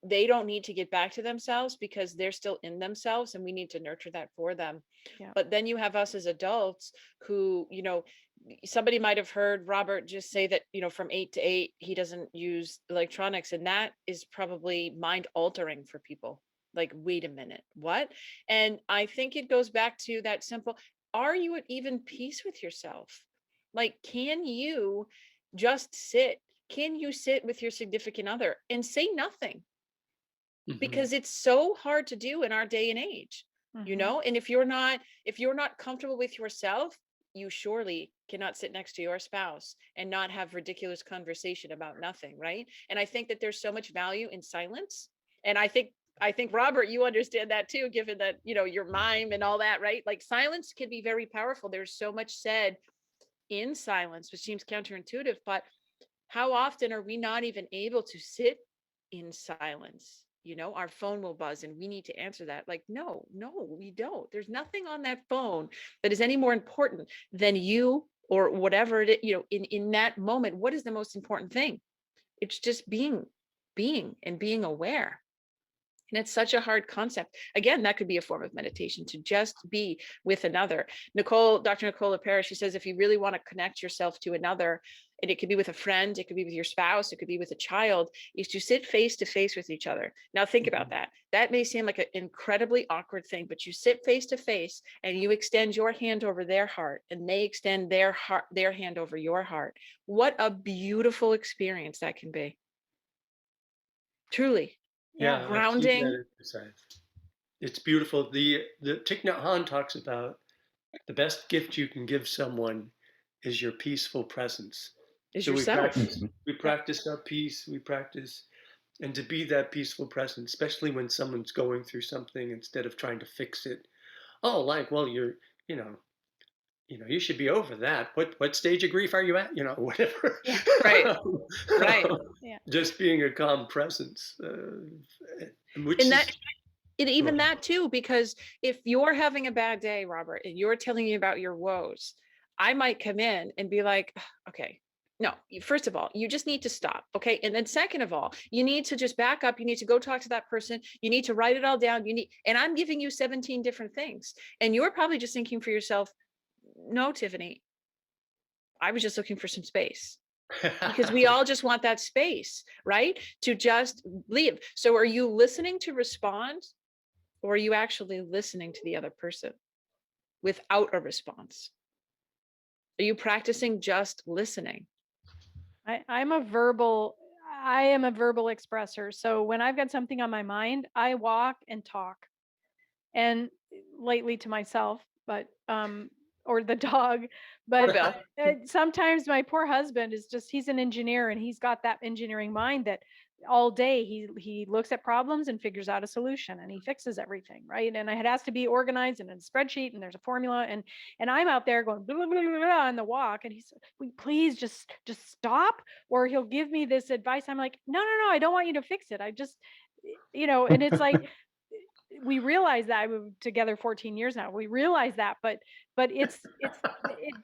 they don't need to get back to themselves because they're still in themselves, and we need to nurture that for them. Yeah. But then you have us as adults who, you know, somebody might have heard Robert just say that, you know, from 8 to 8 he doesn't use electronics, and that is probably mind altering for people. Like, wait a minute, what? And I think it goes back to that simple, are you at even peace with yourself? Like, can you just sit? Can you sit with your significant other and say nothing? Because it's so hard to do in our day and age, you know? And if you're not comfortable with yourself, you surely cannot sit next to your spouse and not have ridiculous conversation about nothing, right? And I think that there's so much value in silence. And I think Robert, you understand that too, given that, you know, your mime and all that, right? Like, silence can be very powerful. There's so much said in silence, which seems counterintuitive, but how often are we not even able to sit in silence? You know, our phone will buzz and we need to answer that. Like, no, we don't. There's nothing on that phone that is any more important than you or whatever it is, you know, in that moment. What is the most important thing? It's just being and being aware. And it's such a hard concept. Again, that could be a form of meditation, to just be with another. Dr. Nicole LePera, she says, if you really want to connect yourself to another, and it could be with a friend, it could be with your spouse, it could be with a child, is to sit face to face with each other. Now think about that. That may seem like an incredibly awkward thing, but you sit face to face and you extend your hand over their heart, and they extend their hand over your heart. What a beautiful experience that can be. Truly. yeah, Grounding. It's beautiful. The Thich Nhat Hanh talks about the best gift you can give someone is your peaceful presence. Is So yourself. we practice our peace, we practice, and to be that peaceful presence, especially when someone's going through something, instead of trying to fix it. Oh, like, well, you know, you should be over that. What stage of grief are you at? You know, whatever. Yeah, right. Right. Yeah. Just being a calm presence, which And is even that too, because if you're having a bad day, Robert, and you're telling me about your woes, I might come in and be like, okay, no, first of all, you just need to stop. Okay. And then second of all, you need to just back up. You need to go talk to that person. You need to write it all down. And I'm giving you 17 different things. And you're probably just thinking for yourself, no, Tiffany, I was just looking for some space. Because we all just want that space, right? To just leave. So are you listening to respond, or are you actually listening to the other person without a response? Are you practicing just listening? I am a verbal expresser. So when I've got something on my mind, I walk and talk. And lately to myself, but or the dog, Or but Bill. sometimes my poor husband he's an engineer, and he's got that engineering mind that all day he looks at problems and figures out a solution, and he fixes everything, right? And it has to be organized in a spreadsheet, and there's a formula, and I'm out there going blah, blah, blah, blah, blah, on the walk, and he's, "Will you please just stop?" Or he'll give me this advice. I'm like, no, I don't want you to fix it. I just, and it's like, we realize that we've been together 14 years now. We realize that, but it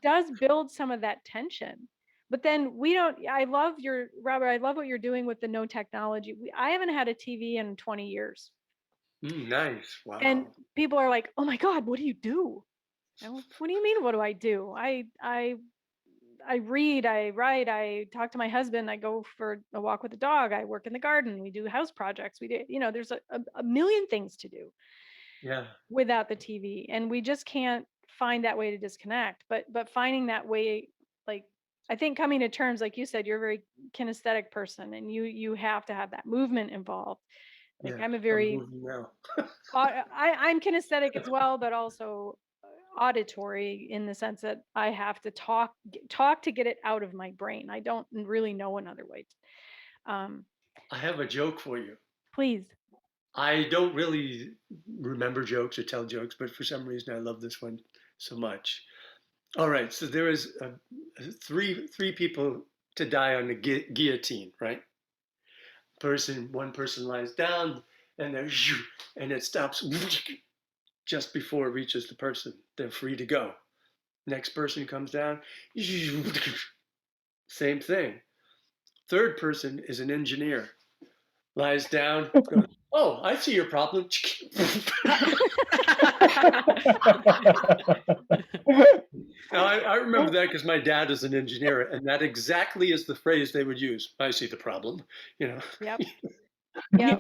does build some of that tension But then I love Robert, I love what you're doing with the no technology. I haven't had a TV in 20 years. Nice. Wow. And people are like, oh my God, what do you do? What do you mean, what do I do? I read, I write, I talk to my husband, I go for a walk with the dog, I work in the garden, we do house projects, we do, there's a million things to do Yeah. without the TV. And we just can't find that way to disconnect. But finding that way, like, I think coming to terms, like you said, you're a very kinesthetic person, and you have to have that movement involved. Like, Yeah. I'm a I'm very moving now. I'm kinesthetic as well, but also auditory, in the sense that I have to talk to get it out of my brain. I don't really know another way. Um, I have a joke for you. Please. I don't really remember jokes or tell jokes, but for some reason I love this one so much. All right, so there is three people to die on the guillotine, right? One person lies down, and then and it stops just before it reaches the person. They're free to go. Next person comes down, same thing. Third person is an engineer, lies down, goes, oh, I see your problem. Now, I remember that because my dad is an engineer, and that exactly is the phrase they would use. I see the problem, you know. Yep. Yep.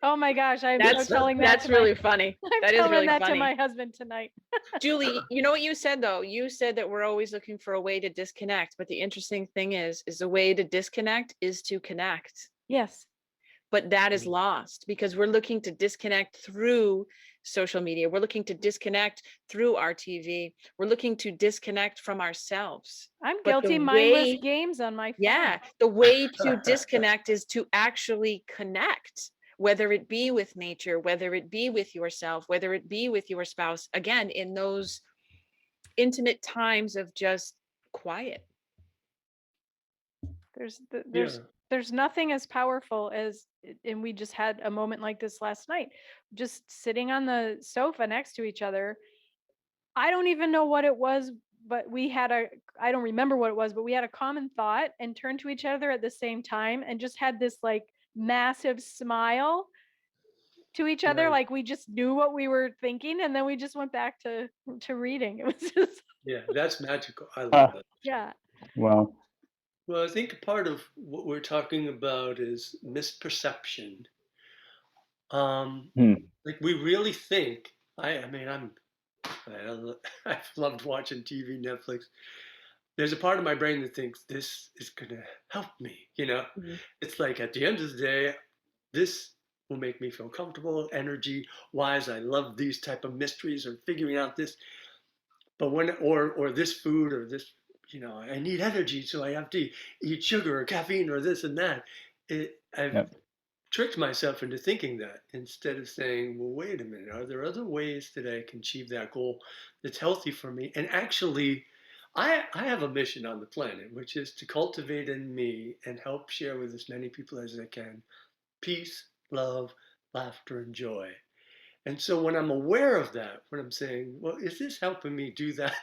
Oh my gosh, I'm so telling that. That's really funny. That is really that funny. to my husband tonight. Julie, you know what you said though? You said that we're always looking for a way to disconnect, but the interesting thing is the way to disconnect is to connect. Yes. But that is lost because we're looking to disconnect through social media. We're looking to disconnect through our TV. We're looking to disconnect from ourselves. I'm guilty. Mindless games on my phone. Yeah, the way to disconnect is to actually connect, whether it be with nature, whether it be with yourself, whether it be with your spouse, again, in those intimate times of just quiet. There's nothing as powerful as, and we just had a moment like this last night, just sitting on the sofa next to each other. I don't even know what it was, but I don't remember what it was, but we had a common thought and turned to each other at the same time and just had this like massive smile to each other. Right. Like we just knew what we were thinking, and then we just went back to reading. It was just, Yeah, that's magical. I love that. yeah. Wow. Well, I think part of what we're talking about is misperception. Like we really think. I've loved watching TV, Netflix. There's a part of my brain that thinks this is gonna help me. Mm-hmm. It's like at the end of the day, this will make me feel comfortable, energy wise. I love these type of mysteries or figuring out this. But or this food or this, I need energy, so I have to eat sugar or caffeine or this and that. I've tricked myself into thinking that instead of saying, well, wait a minute, are there other ways that I can achieve that goal that's healthy for me? And actually, I have a mission on the planet, which is to cultivate in me and help share with as many people as I can peace, love, laughter, and joy. And so when I'm aware of that, when I'm saying, well, is this helping me do that?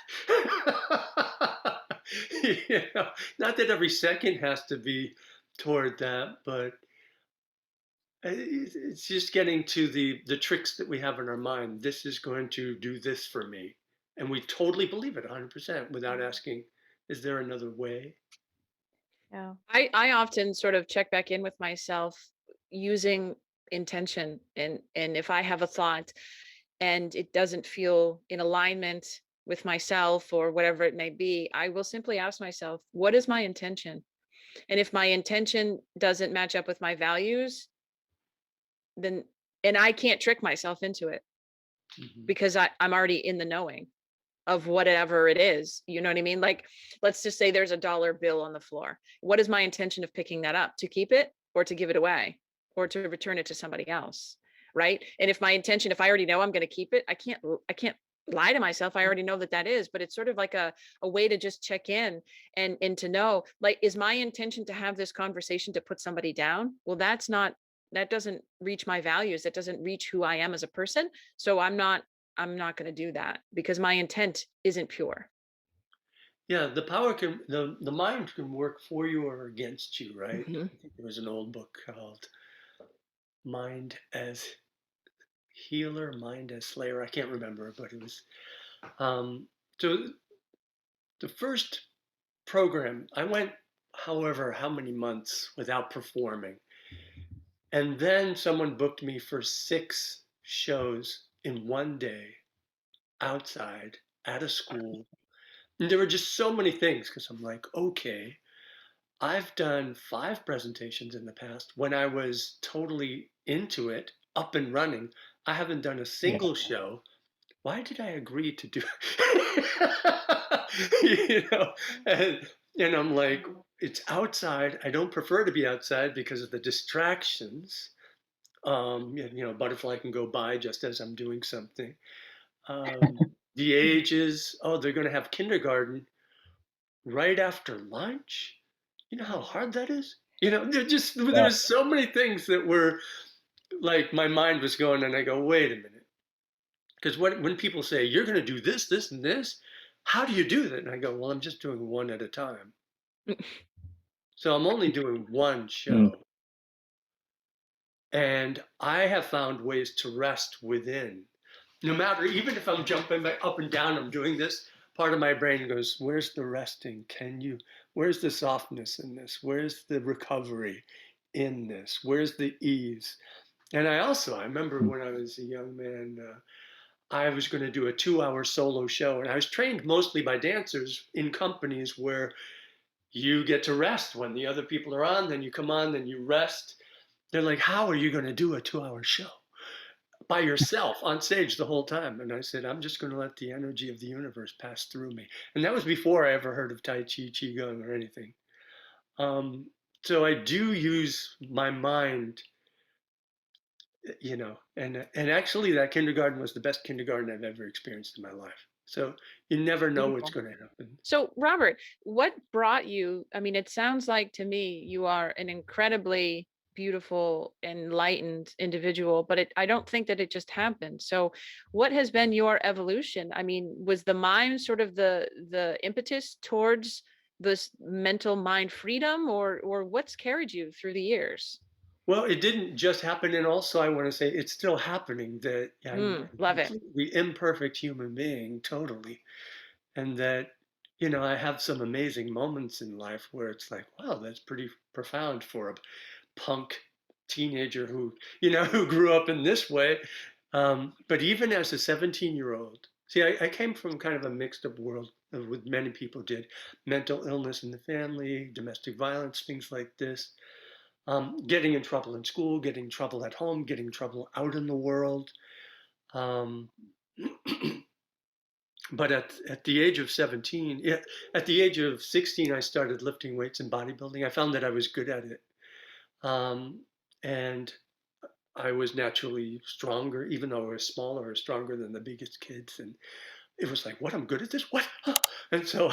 Not that every second has to be toward that, but it's just getting to the tricks that we have in our mind. This is going to do this for me. And we totally believe it 100% without asking, is there another way? Yeah. I often sort of check back in with myself using intention, and if I have a thought and it doesn't feel in alignment with myself or whatever it may be, I will simply ask myself, what is my intention? And if my intention doesn't match up with my values, then, and I can't trick myself into it because I'm already in the knowing of whatever it is. You know what I mean? Like, let's just say there's a dollar bill on the floor. What is my intention of picking that up? To keep it or to give it away or to return it to somebody else? Right. And if my intention, if I already know I'm going to keep it, I can't lie to myself. I already know that is, but it's sort of like a way to just check in and to know, like, is my intention to have this conversation to put somebody down? Well, that doesn't reach my values. That doesn't reach who I am as a person. So I'm not going to do that because my intent isn't pure. Yeah, the mind can work for you or against you, right? Mhm. I think there was an old book called Mind as Healer, Mind as Slayer. I can't remember, but it was um, so the first program I went, however, how many months without performing, and then someone booked me for 6 shows in one day outside at a school. And there were just so many things because I'm like, okay, I've done 5 presentations in the past when I was totally into it, up and running. I haven't done a Yeah. single show. Why did I agree to do you know? And, and I'm like, it's outside. I don't prefer to be outside because of the distractions. Butterfly can go by just as I'm doing something. The ages, oh, they're going to have kindergarten right after lunch. You know how hard that is? There Yeah. was so many things that were like my mind was going, and I go, wait a minute. Because when people say, you're going to do this, this, and this, how do you do that? And I go, well, I'm just doing one at a time. So I'm only doing one Mm. show. And I have found ways to rest within. No matter, even if I'm jumping up and down, I'm doing this, part of my brain goes, where's the resting? Where's the softness in this? Where's the recovery in this? Where's the ease? And I remember when I was a young man, I was going to do a 2 hour solo show. And I was trained mostly by dancers in companies where you get to rest when the other people are on, then you come on, then you rest. They're like, how are you going to do a 2 hour show by yourself on stage the whole time? And I said, I'm just going to let the energy of the universe pass through me. And that was before I ever heard of Tai Chi, Qigong, or anything. Um, so I do use my mind, and actually that kindergarten was the best kindergarten I've ever experienced in my life. So you never know what's Beautiful. going to happen. So, Robert, what brought you? I mean, it sounds like to me you are an incredibly beautiful, enlightened individual, but I don't think that it just happened. So, what has been your evolution? I mean, was the mind sort of the impetus towards this mental mind freedom, or what's carried you through the years? Well, it didn't just happen, and also I want to say it's still happening that I'm a Love it. completely imperfect human being, totally, and that I have some amazing moments in life where it's like, wow, that's pretty profound for a punk teenager who grew up in this way. But even as a 17-year-old, see, I came from kind of a mixed up world with many people did, mental illness in the family, domestic violence, things like this. Getting in trouble in school, getting in trouble at home, getting in trouble out in the world. Um, but at the age of 17, yeah, at the age of 16, I started lifting weights and bodybuilding. I found that I was good at it. Um, and I was naturally stronger, even though I was smaller, I was stronger than the biggest kids. And it was like, what, I'm good at this? What? And so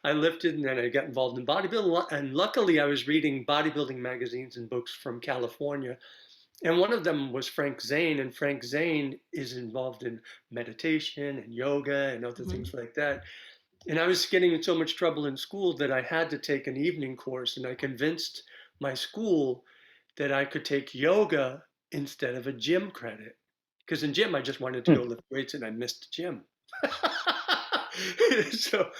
I lifted, and then I got involved in bodybuilding. And luckily, I was reading bodybuilding magazines and books from California. And one of them was Frank Zane. And Frank Zane is involved in meditation and yoga and other Mhm. things like that. And I was getting in so much trouble in school that I had to take an evening course. And I convinced my school that I could take yoga instead of a gym credit. Because in gym, I just wanted to go lift weights and I missed gym. So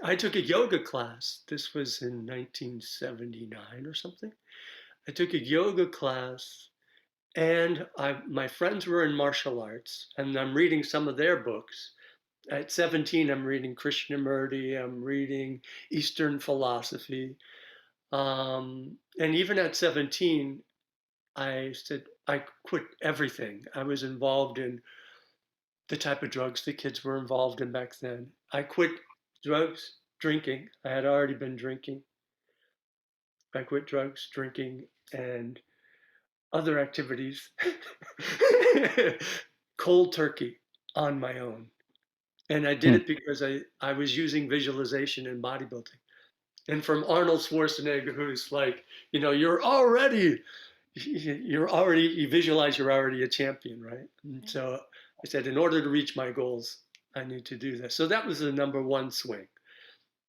I took a yoga class. This was in 1979 or something. I took a yoga class, and my friends were in martial arts, and I'm reading some of their books. At 17, I'm reading Krishnamurti, I'm reading Eastern philosophy. And even at 17, I said, I quit everything. I was involved in the type of drugs the kids were involved in back then. I quit drugs, drinking. I had already been drinking. I quit drugs, drinking, and other activities cold turkey on my own. And I did it because I was using visualization in bodybuilding. And from Arnold Schwarzenegger, who's like, you visualize you're already a champion, right? And so I said, in order to reach my goals, I need to do this. So that was the number one swing.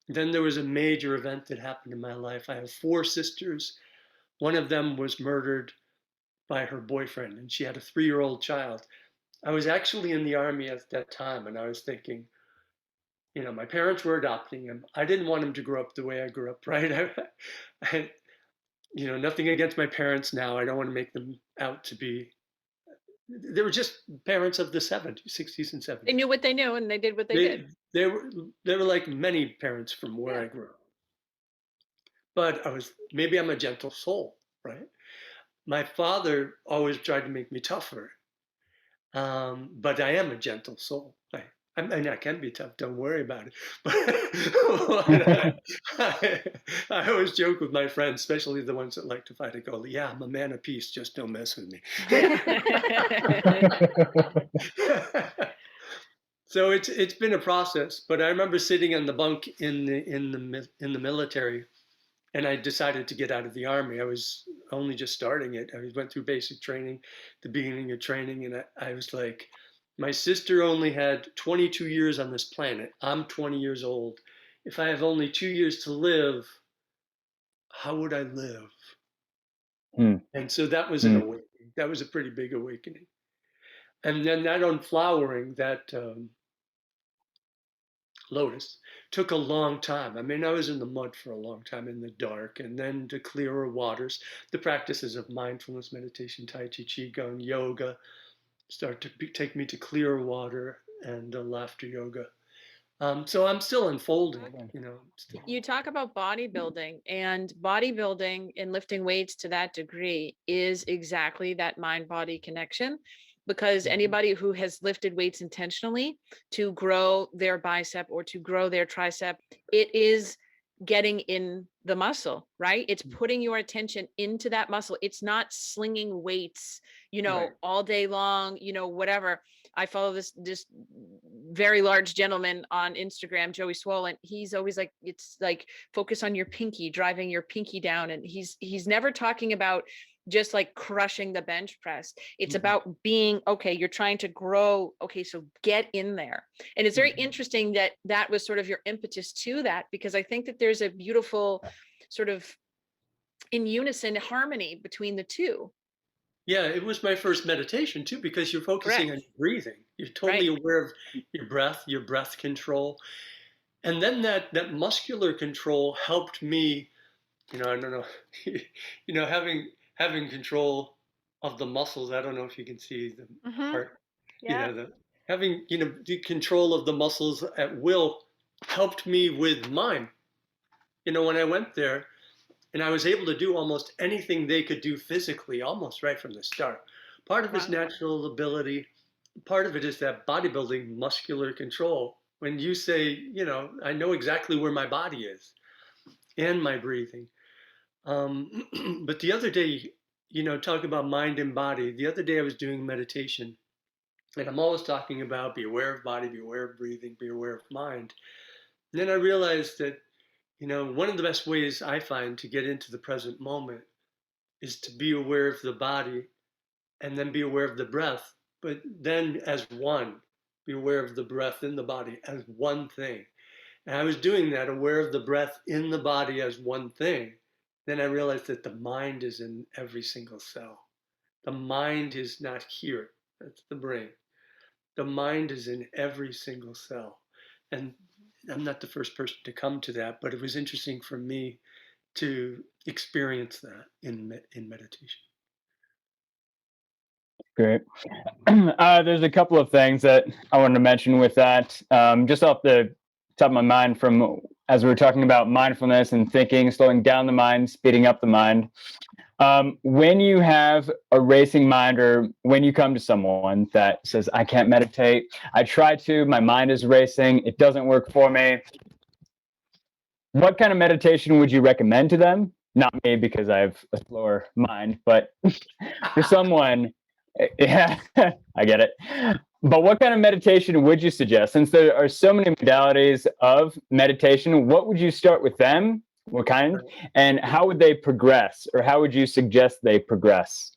Then there was a major event that happened in my life. I have 4 sisters. One of them was murdered by her boyfriend, and she had a 3-year-old child. I was actually in the army at that time, and I was thinking, my parents were adopting him. I didn't want him to grow up the way I grew up, right? I, nothing against my parents now. I don't want to make them out to be. They were just parents of the 70s, 60s, and 70s. They knew what they knew, and they did what they did. They were like many parents from where I grew up. But maybe I'm a gentle soul, right? My father always tried to make me tougher, but I am a gentle soul. I can be tough. Don't worry about it. But I always joke with my friends, especially the ones that like to fight. I go, "Yeah, I'm a man of peace. Just don't mess with me." So it's been a process. But I remember sitting on the bunk in the military, and I decided to get out of the army. I was only just starting it. I went through basic training, the beginning of training, and I was like, my sister only had 22 years on this planet. I'm 20 years old. If I have only 2 years to live, how would I live? And so that was an awakening. That was a pretty big awakening. And then that unflowering, that lotus, took a long time. I mean, I was in the mud for a long time, in the dark, and then to clearer waters. The practices of mindfulness, meditation, Tai Chi, Qigong, yoga start to take me to clearer water, and laughter yoga. So I'm still unfolding, You talk about bodybuilding, and bodybuilding and lifting weights to that degree is exactly that mind-body connection, because anybody who has lifted weights intentionally to grow their bicep or to grow their tricep, it is getting in the muscle, right? It's putting your attention into that muscle. It's not slinging weights, Right. all day long, whatever. I follow this very large gentleman on Instagram, Joey Swollen. He's always like, it's like, focus on your pinky, driving your pinky down. And he's never talking about just like crushing the bench press. It's about being, okay, you're trying to grow. Okay, so get in there. And it's very interesting that that was sort of your impetus to that, because I think that there's a beautiful sort of in unison harmony between the two. Yeah, it was my first meditation too, because you're focusing on your breathing. You're totally aware of your breath control. And then that muscular control helped me, I don't know, having control of the muscles. I don't know if you can see the heart, Yeah. having, the control of the muscles at will helped me with mine. When I went there, and I was able to do almost anything they could do physically, almost right from the start. Part of it's natural ability. Part of it is that bodybuilding muscular control. When you say, I know exactly where my body is and my breathing. But the other day, talk about mind and body. The other day I was doing meditation, and I'm always talking about be aware of body, be aware of breathing, be aware of mind. And then I realized that one of the best ways I find to get into the present moment is to be aware of the body and then be aware of the breath, but then as one, be aware of the breath in the body as one thing. And I was doing that, aware of the breath in the body as one thing. Then I realized that the mind is in every single cell. The mind is not here, that's the brain. The mind is in every single cell. And I'm not the first person to come to that, but it was interesting for me to experience that in meditation. Great. There's a couple of things that I wanted to mention with that. Just off the top of my mind, from as we were talking about mindfulness and thinking, slowing down the mind, speeding up the mind. When you have a racing mind, or when you come to someone that says, I can't meditate, I try to, my mind is racing, it doesn't work for me, what kind of meditation would you recommend to them? Not me, because I have a slower mind, but for someone, yeah, I get it. But what kind of meditation would you suggest? Since there are so many modalities of meditation, what would you start with them? What kind? And how would they progress? Or how would you suggest they progress?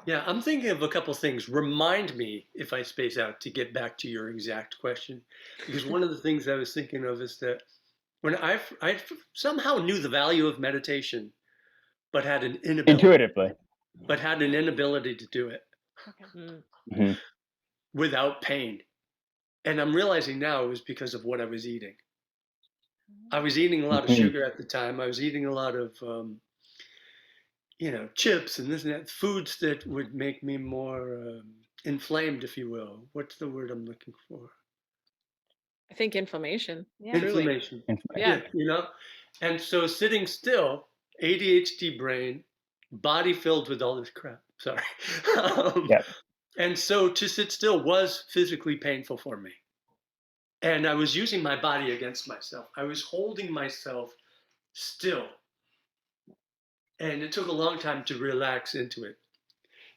Yeah, I'm thinking of a couple things. Remind me if I space out to get back to your exact question. Because one of the things I was thinking of is that when I somehow knew the value of meditation, but had an inability Intuitively. to do it Okay. Mhm. without pain. And I'm realizing now it was because of what I was eating. I was eating a lot of Mhm. sugar at the time. I was eating a lot of, chips and this and that, foods that would make me more inflamed, if you will. What's the word I'm looking for? I think inflammation. Yeah. Truly. Inflammation. Yeah. Yeah. And so sitting still, ADHD brain, body filled with all this crap. Sorry. Yep. And so to sit still was physically painful for me. And I was using my body against myself. I was holding myself still. And it took a long time to relax into it.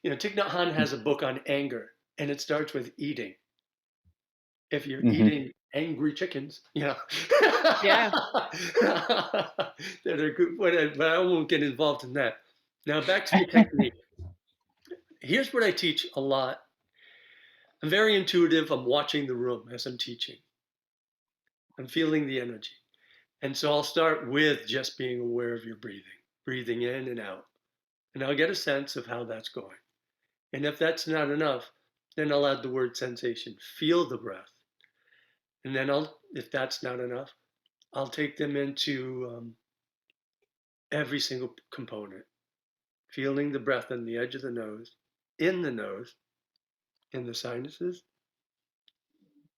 Thich Nhat Hanh has a book on anger, and it starts with eating. If you're Mhm. eating angry chickens, Yeah. that are good, but I won't get involved in that. Now back to the technique. Here's what I teach a lot. I'm very intuitive. I'm watching the room as I'm teaching. I'm feeling the energy. And so I'll start with just being aware of your breathing in and out. And I'll get a sense of how that's going. And if that's not enough, then I'll add the word sensation. Feel the breath. And then if that's not enough, I'll take them into every single component. Feeling the breath on the edge of the nose, in the sinuses,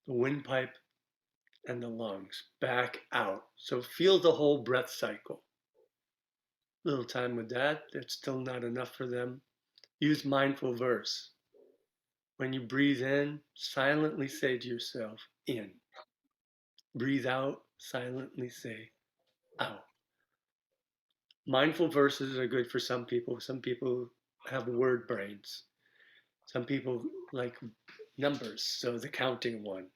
the windpipe, and the lungs, back out. So feel the whole breath cycle. Little time with that. That's still not enough for them. Use mindful verse. When you breathe in, silently say to yourself, in. Breathe out, silently say, out. Mindful verses are good for some people. Some people have word brains. Some people like numbers, so the counting one,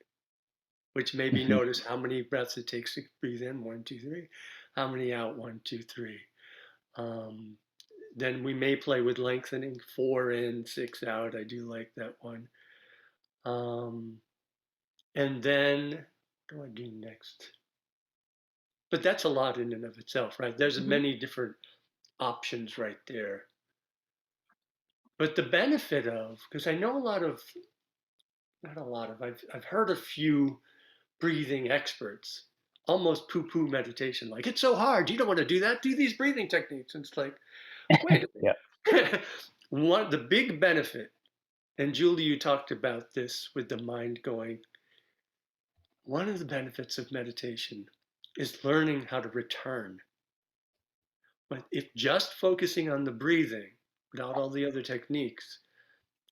which maybe Mhm. notice how many breaths it takes to breathe in, 1, 2, 3, how many out, 1, 2, 3. Then we may play with lengthening, 4 in, 6 out. I do like that one. And then what do I do next? But that's a lot in and of itself, right? There's many different options right there. But the benefit of, because I know not a lot of, I've heard a few breathing experts almost poo-poo meditation, like it's so hard, you don't want to do that. Do these breathing techniques. And it's like, wait a Yeah. minute. The big benefit, and Julie, you talked about this with the mind going. One of the benefits of meditation is learning how to return. But if just focusing on the breathing without all the other techniques,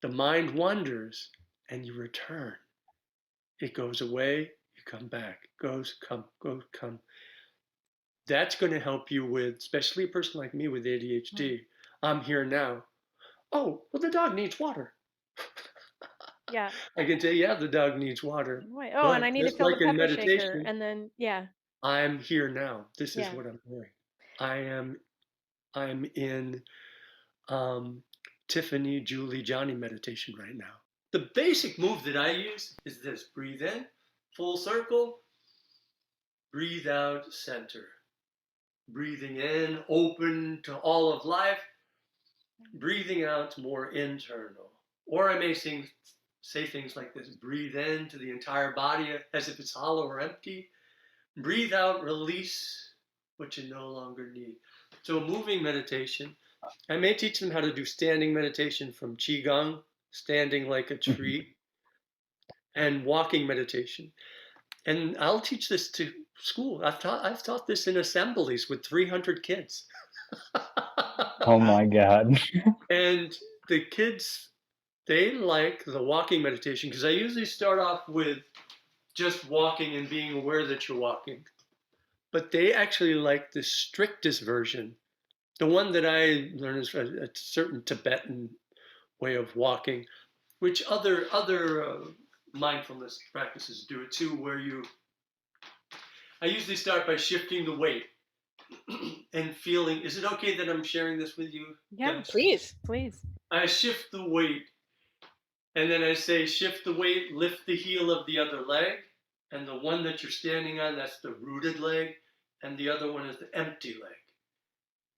the mind wanders and you return. It goes away, you come back, goes, come. That's going to help you with, especially a person like me with ADHD. I'm here now. Oh, well, the dog needs water. Yeah. I can say, yeah, the dog needs water. Right. Oh, and But I need to just fill the like in pepper shaker. meditation, And then, yeah. I'm here now. This is Yeah. what I'm doing. I'm in Tiffany, Julie, Johnny meditation right now. The basic move that I use is this: breathe in, full circle, breathe out, center. Breathing in, open to all of life. Breathing out, more internal. Or I may say things like this: breathe in to the entire body as if it's hollow or empty. Breathe out, release what you no longer need. So, a moving meditation. I may teach them how to do standing meditation from Qigong, standing like a Mhm. tree, and walking meditation. And I'll teach this to school. I've taught this in assemblies with 300 kids. Oh my God. And the kids, they like the walking meditation because I usually start off with just walking and being aware that you're walking. But they actually like the strictest version. The one that I learned is a certain Tibetan way of walking, which other mindfulness practices do it too, where I usually start by shifting the weight and feeling. Is it okay that I'm sharing this with you? Yeah. Please. Please. I shift the weight, and then I say, shift the weight, lift the heel of the other leg, and the one that you're standing on, that's the rooted leg. and the other one is the empty leg.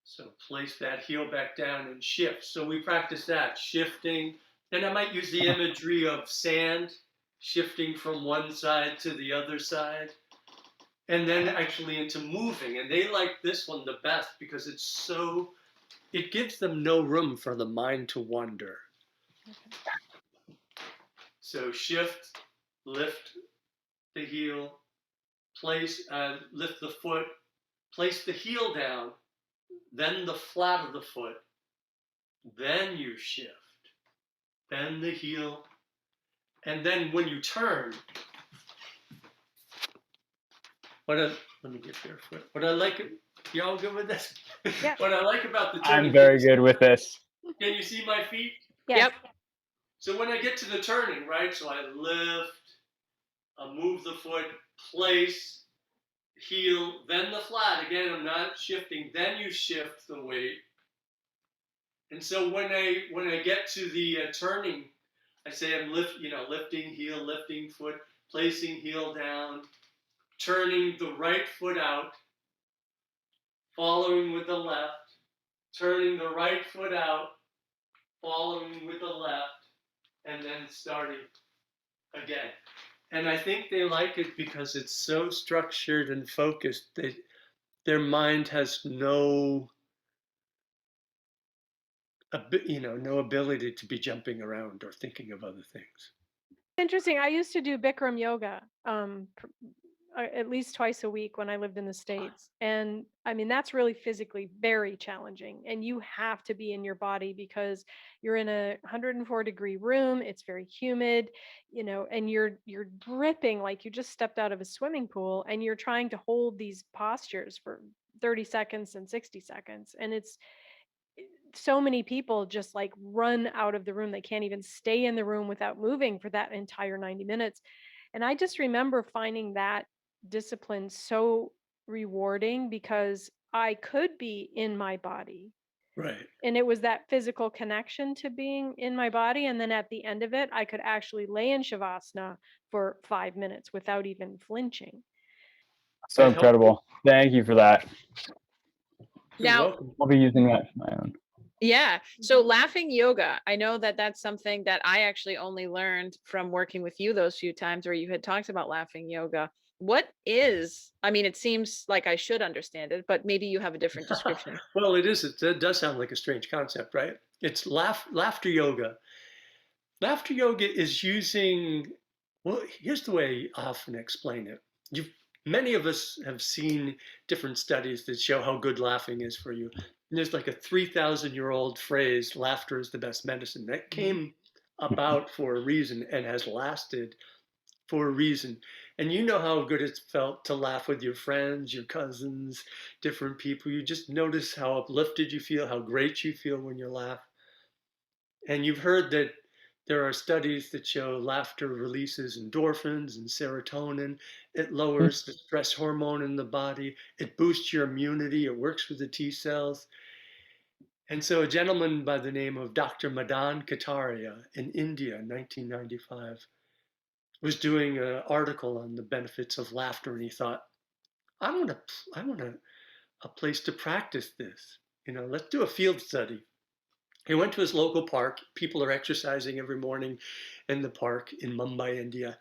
So place that heel back down and shift. So we practice that, shifting. Then I might use the imagery of sand, shifting from one side to the other side. And then actually into moving. And they like this one the best because it gives them no room for the mind to wander. So shift, lift the heel, lift the foot, place the heel down, then the flat of the foot, then you shift, then the heel, and then when you turn, let me get barefoot. What I like, y'all good with this? Yeah. What I like about the turning. I'm very good with this. Can you see my feet? Yes. Yep. So when I get to the turning, right? So I lift, I move the foot, place, heel, then the flat. Again, I'm not shifting. Then you shift the weight. And so when I get to the turning, I say I'm lifting heel, lifting foot, placing heel down, turning the right foot out, following with the left, turning the right foot out, following with the left, and then starting again. And I think they like it because it's so structured and focused. Their mind has no ability to be jumping around or thinking of other things. Interesting. I used to do Bikram yoga at least twice a week when I lived in the States. And I mean, that's really physically very challenging. And you have to be in your body because you're in a 104-degree room. It's very humid, and you're dripping like you just stepped out of a swimming pool, and you're trying to hold these postures for 30 seconds and 60 seconds. And it's so many people just like run out of the room. They can't even stay in the room without moving for that entire 90 minutes. And I just remember finding that discipline so rewarding because I could be in my body. Right. And it was that physical connection to being in my body. And then at the end of it, I could actually lay in Shavasana for 5 minutes without even flinching. So incredible. Thank you for that. You're Now, welcome. I'll be using that for my own. yeah. So laughing yoga, I know that that's something that I actually only learned from working with you those few times where you had talked about laughing yoga. It seems like I should understand it, but maybe you have a different description. Well, it is. It does sound like a strange concept, right? It's laughter yoga. Laughter yoga is well, here's the way I often explain it. Many of us have seen different studies that show how good laughing is for you. And there's like a 3,000-year-old phrase, laughter is the best medicine. That came about for a reason and has lasted for a reason. And you know how good it's felt to laugh with your friends, your cousins, different people. You just notice how uplifted you feel, how great you feel when you laugh. And you've heard that there are studies that show laughter releases endorphins and serotonin. It lowers the stress hormone in the body. It boosts your immunity. It works with the T cells. And so a gentleman by the name of Dr. Madan Kataria in India in 1995 was doing an article on the benefits of laughter, and he thought, I want a place to practice this. Let's do a field study. He went to his local park. People are exercising every morning in the park in Mumbai, India.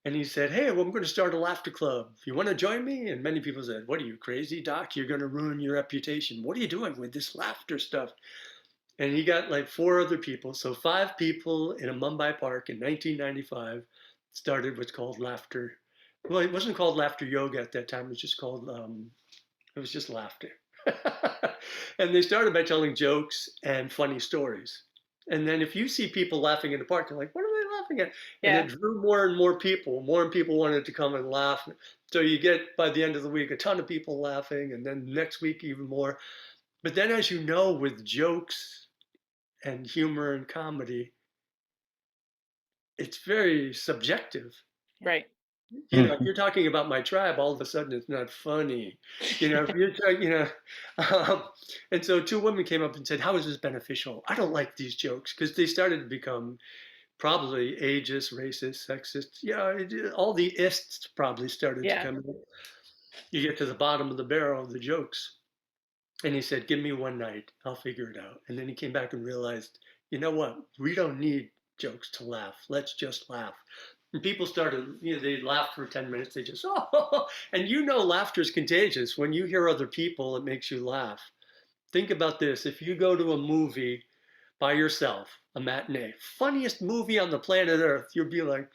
And he said, hey, well, I'm going to start a laughter club. You want to join me? And many people said, what are you, crazy, doc? You're going to ruin your reputation. What are you doing with this laughter stuff? And he got like 4 other people. So 5 people in a Mumbai park in 1995 started what's called laughter. Well, it wasn't called laughter yoga at that time. It was just called, it was just laughter. And they started by telling jokes and funny stories. And then if you see people laughing in the park, you're like, what are they laughing at? And Yeah. it drew more and more people. More and people wanted to come and laugh. So you get, by the end of the week, a ton of people laughing. And then next week, even more. But then, as you know, with jokes and humor and comedy, it's very subjective. Right. If you're talking about my tribe, all of a sudden it's not funny. If you're talking, and so 2 women came up and said, how is this beneficial? I don't like these jokes, because they started to become probably ageist, racist, sexist. Yeah, all the ists probably started to come in. You get to the bottom of the barrel of the jokes. And he said, give me one night, I'll figure it out. And then he came back and realized, you know what? We don't need jokes to laugh. Let's just laugh. And people started, they laughed for 10 minutes. They just, oh, and laughter is contagious. When you hear other people, it makes you laugh. Think about this. If you go to a movie by yourself, a matinee, funniest movie on the planet Earth, you'll be like,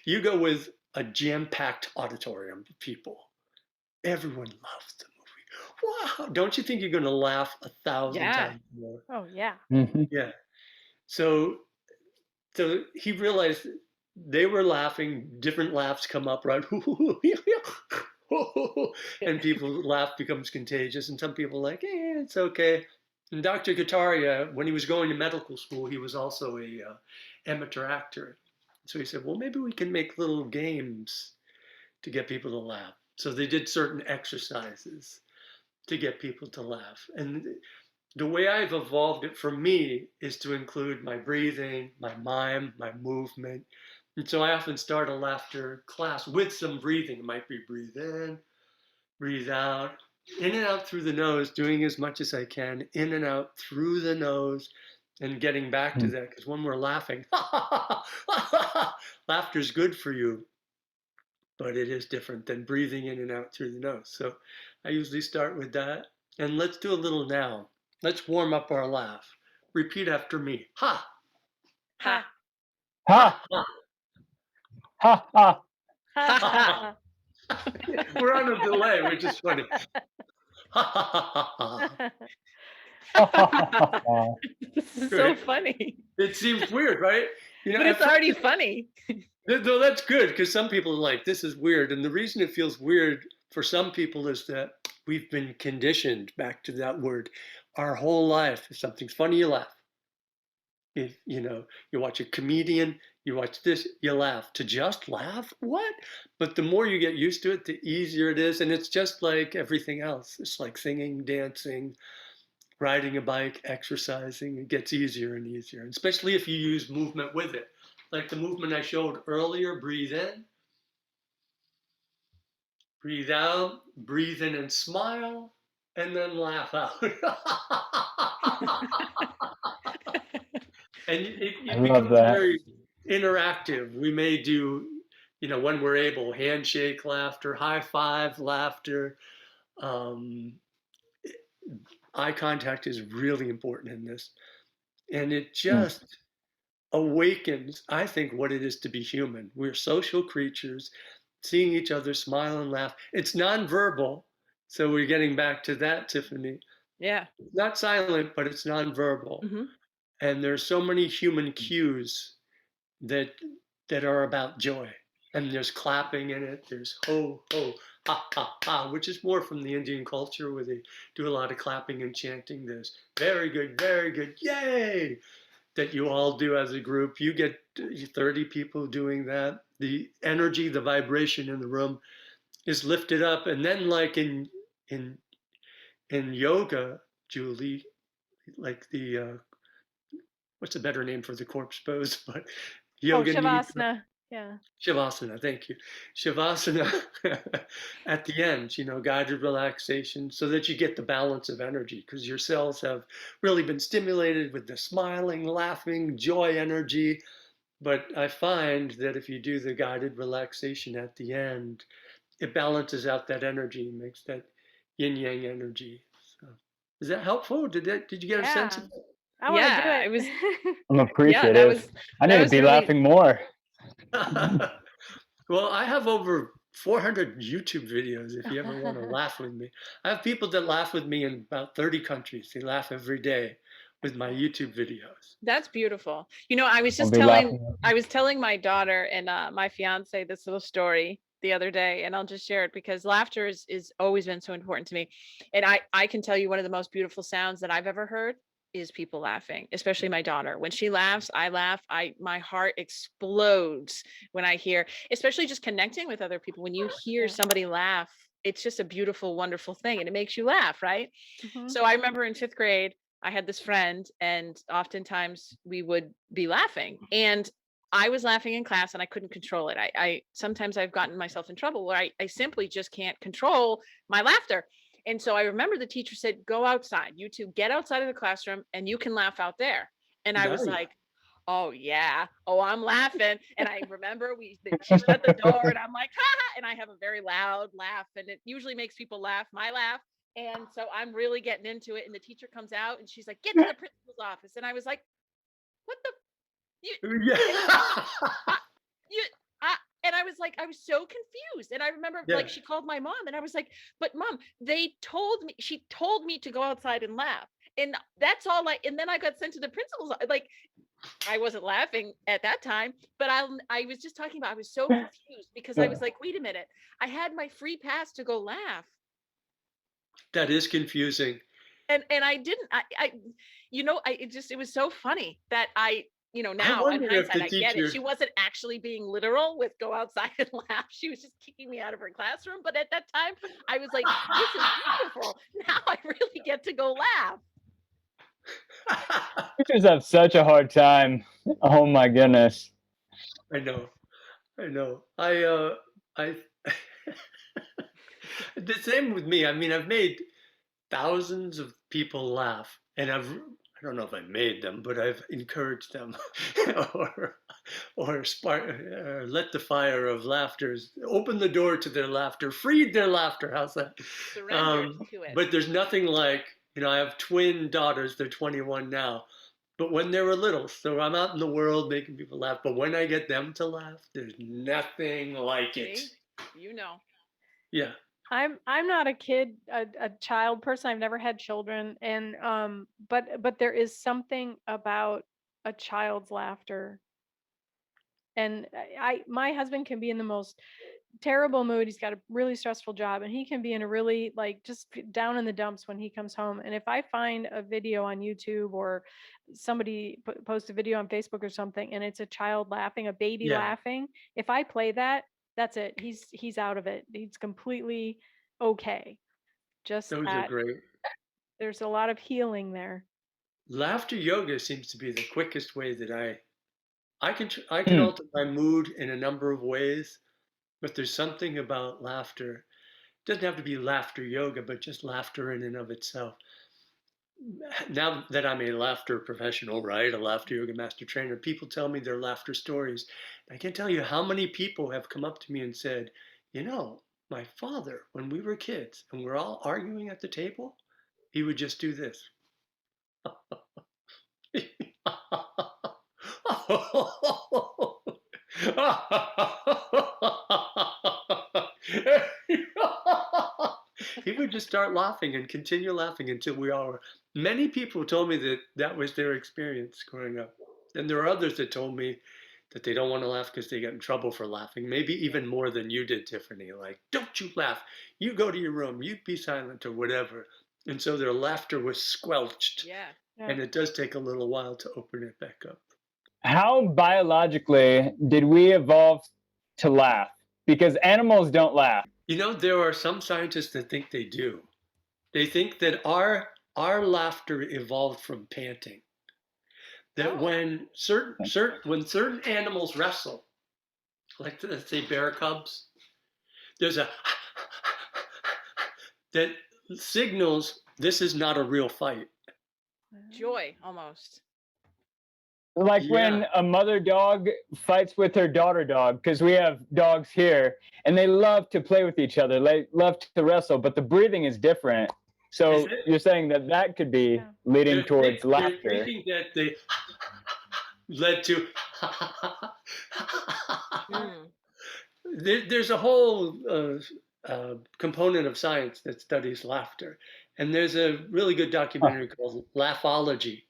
you go with a jam-packed auditorium of people. Everyone loves the movie. Wow. Don't you think you're going to laugh 1,000 Yeah. times more? Oh yeah. Yeah. So he realized they were laughing, different laughs come up, right? And people's laugh becomes contagious, and some people are like, it's okay. And Dr. Kataria, when he was going to medical school, he was also a amateur actor. So he said, well, maybe we can make little games to get people to laugh. So they did certain exercises to get people to laugh. And the way I've evolved it for me is to include my breathing, my mime, my movement. And so I often start a laughter class with some breathing. It might be breathe in, breathe out, in and out through the nose, doing as much as I can, in and out through the nose, and getting back to that. Because when we're laughing, laughter is good for you, but it is different than breathing in and out through the nose. So I usually start with that. And let's do a little now. Let's warm up our laugh. Repeat after me. Ha! Ha. Ha Ha! ha ha. Ha, Ha, ha, We're on a delay, which is funny. Ha ha ha ha. ha. Ha, ha, ha, ha. This is so funny. It seems weird, right? But it's already funny. No, that's good because some people are like, this is weird. And the reason it feels weird for some people is that we've been conditioned back to that word our whole life. If something's funny, you laugh. If you watch a comedian, you watch this, you laugh. To just laugh? What? But the more you get used to it, the easier it is. And it's just like everything else. It's like singing, dancing, riding a bike, exercising. It gets easier and easier, and especially if you use movement with it. Like the movement I showed earlier, breathe in, breathe out, breathe in and smile, and then laugh out. And it becomes very interactive. We may do, when we're able, handshake laughter, high five laughter. Eye contact is really important in this. And it just awakens, I think, what it is to be human. We're social creatures, seeing each other smile and laugh. It's nonverbal. So we're getting back to that, Tiffany. Yeah. Not silent, but it's nonverbal. Mhm. And there's so many human cues that are about joy. And there's clapping in it. There's ho, ho, ha, ha, ha, which is more from the Indian culture where they do a lot of clapping and chanting. There's very good, yay, that you all do as a group. You get 30 people doing that. The energy, the vibration in the room is lifted up. And then like in yoga, Julie, like the what's a better name for the corpse pose? But yoga Shavasana. Yeah. Shavasana, thank you. Shavasana at the end, guided relaxation so that you get the balance of energy because your cells have really been stimulated with the smiling, laughing, joy energy. But I find that if you do the guided relaxation at the end, it balances out that energy, makes that yin yang energy. So, is that helpful? Did you get a sense of it? I want to do Yeah, it. it was. I'm Yeah, appreciative. that was. I need that to was be really- laughing more. Well, I have over 400 YouTube videos if you ever want to laugh with me. I have people that laugh with me in about 30 countries. They laugh every day with my YouTube videos. That's beautiful. I was I'll just be telling. laughing. I was telling my daughter and my fiance this little story the other day, and I'll just share it because laughter is always been so important to me. And I can tell you one of the most beautiful sounds that I've ever heard is people laughing, especially my daughter. When she laughs, I laugh. My heart explodes when I hear, especially just connecting with other people. When you hear somebody laugh, it's just a beautiful, wonderful thing, and it makes you laugh, right? Mhm. So I remember in 5th grade, I had this friend, and oftentimes we would be laughing. And I was laughing in class and I couldn't control it. I sometimes I've gotten myself in trouble where I simply just can't control my laughter. And so I remember the teacher said, go outside. You two get outside of the classroom and you can laugh out there. And I was Nice. like, oh yeah. Oh, I'm laughing. And I remember she shut the door and I'm like, ha ha. And I have a very loud laugh and it usually makes people laugh, my laugh. And so I'm really getting into it. And the teacher comes out and she's like, get to the principal's office. And I was like, what the you Yeah. you and I was like, I was so confused. And I remember Yeah. like she called my mom and I was like, but mom, she told me to go outside and laugh. And that's all and then I got sent to the principal's. Like I wasn't laughing at that time, but I was just talking about, I was so confused because I was like, wait a minute, I had my free pass to go laugh. That is confusing. And I didn't, it was so funny that now in wonder if hindsight, the I get it. teacher. She wasn't actually being literal with go outside and laugh. She was just kicking me out of her classroom. But at that time, I was like, this is beautiful. Now I really get to go laugh. Teachers have such a hard time. Oh my goodness. I know. I the same with me. I mean, I've made thousands of people laugh, and I don't know if I made them, but I've encouraged them, or let the fire of laughter open the door to their laughter, freed their laughter. How's that? Surrender to it. But there's nothing like, I have twin daughters. They're 21 now. But when they were little, so I'm out in the world making people laugh. But when I get them to laugh, there's nothing like it. See? Yeah. I'm not a child person. I've never had children, and but there is something about a child's laughter. And my husband can be in the most terrible mood. He's got a really stressful job, and he can be in a really just down in the dumps when he comes home. And if I find a video on YouTube or somebody post a video on Facebook or something, and it's a child laughing, a baby Yeah. laughing, if I play that, that's it. He's out of it. He's completely okay. Just Those are great. there's a lot of healing there. Laughter yoga seems to be the quickest way that I can alter my mood in a number of ways, but there's something about laughter. It doesn't have to be laughter yoga, but just laughter in and of itself. Now that I'm a laughter professional, right, a laughter yoga master trainer, people tell me their laughter stories. I can't tell you how many people have come up to me and said, my father, when we were kids and we're all arguing at the table, he would just do this. He would just start laughing and continue laughing until we all were. Many people told me that was their experience growing up. And there are others that told me that they don't want to laugh because they get in trouble for laughing, maybe even more than you did, Tiffany. Like, don't you laugh. You go to your room, you be silent or whatever. And so their laughter was squelched. Yeah. And it does take a little while to open it back up. How biologically did we evolve to laugh? Because animals don't laugh. There are some scientists that think they do. They think that our laughter evolved from panting. That when certain animals wrestle, like let's say bear cubs, there's a that signals this is not a real fight. Joy, almost. Like when a mother dog fights with her daughter dog, because we have dogs here, and they love to play with each other. They love to wrestle, but the breathing is different. So you're saying that could be leading towards laughter. They're thinking that they led to. There's a whole component of science that studies laughter, and there's a really good documentary called Laughology.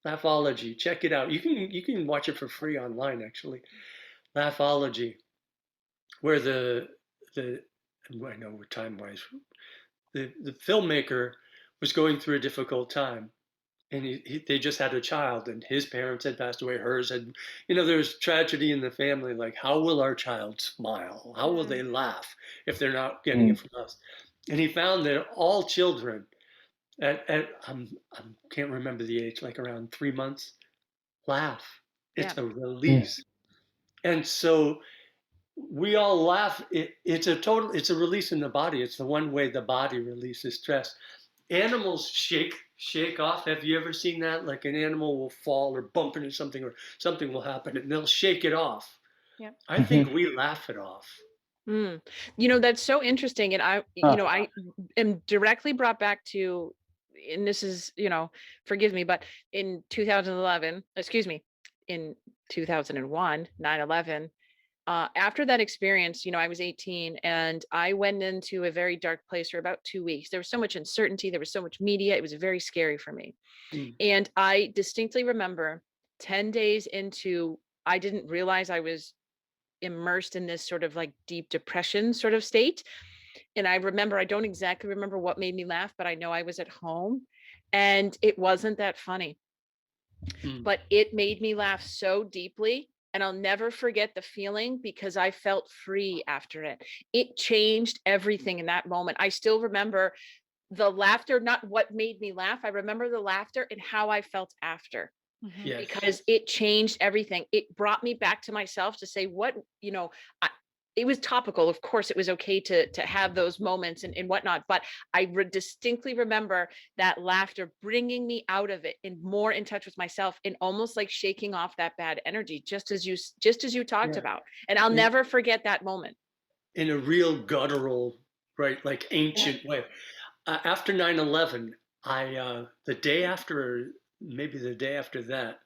Laughology, check it out. You can watch it for free online, actually. Laughology, where I know we're time wise. The filmmaker was going through a difficult time, and they just had a child, and his parents had passed away. Hers had, there's tragedy in the family. Like, how will our child smile? How will they laugh if they're not getting it from us? And he found that all children at can't remember the age, like around 3 months, laugh. It's a release. And so we all laugh. It's a release in the body. It's the one way the body releases stress. Animals shake off. Have you ever seen that? Like an animal will fall or bump into something, or something will happen and they'll shake it off. Yeah. I think we laugh it off. Mm. That's so interesting. And I am directly brought back to, and this is, forgive me, but in 2011, excuse me, in 2001, 9/11, after that experience, I was 18 and I went into a very dark place for about 2 weeks. There was so much uncertainty. There was so much media. It was very scary for me. Mm. And I distinctly remember 10 days into, I didn't realize I was immersed in this sort of like deep depression sort of state. And I remember, I don't exactly remember what made me laugh, but I know I was at home and it wasn't that funny, but it made me laugh so deeply. And I'll never forget the feeling because I felt free after it. It changed everything in that moment. I still remember the laughter, not what made me laugh. I remember the laughter and how I felt after. Yes. Because it changed everything. It brought me back to myself to say, it was topical. Of course, it was okay to have those moments and whatnot, but I distinctly remember that laughter bringing me out of it and more in touch with myself and almost like shaking off that bad energy, just as you talked Yeah. about. And I'll never forget that moment. In a real guttural, right, like ancient way. After 9/11, the day after, or maybe the day after that,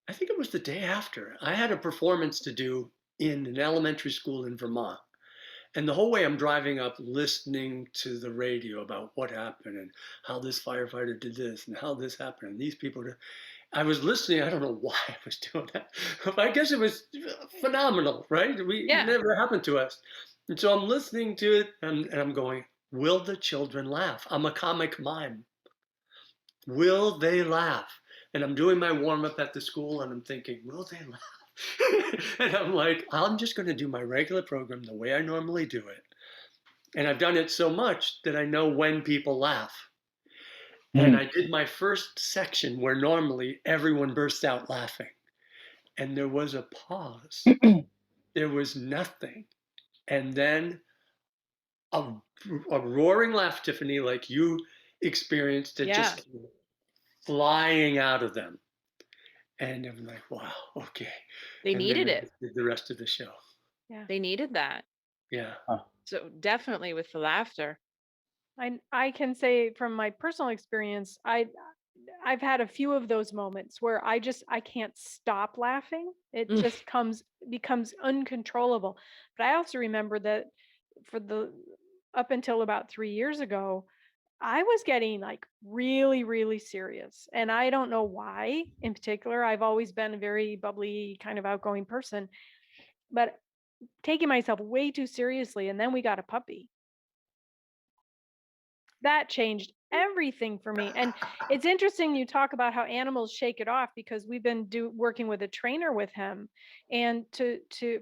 I think it was the day after, I had a performance to do in an elementary school in Vermont. And the whole way I'm driving up listening to the radio about what happened and how this firefighter did this and how this happened and these people did. I was listening. I don't know why I was doing that, but I guess it was phenomenal, right? It never happened to us. And so I'm listening to it and I'm going, will the children laugh? I'm a comic mime. Will they laugh? And I'm doing my warm up at the school and I'm thinking, will they laugh? And I'm like, I'm just going to do my regular program the way I normally do it. And I've done it so much that I know when people laugh. And I did my first section where normally everyone bursts out laughing. And there was a pause. There was nothing. And then a roaring laugh, Tiffany, like you experienced it, just flying out of them. And I'm like, wow, okay. They And needed then it. I did the rest of the show. Yeah. They needed that. Yeah. So definitely with the laughter. I can say from my personal experience, I've had a few of those moments where I can't stop laughing. It just becomes uncontrollable. But I also remember that for the up until about 3 years ago, I was getting like really, really serious. And I don't know why in particular. I've always been a very bubbly, kind of outgoing person, but taking myself way too seriously. And then we got a puppy. That changed everything for me. And it's interesting you talk about how animals shake it off, because we've been working with a trainer with him, and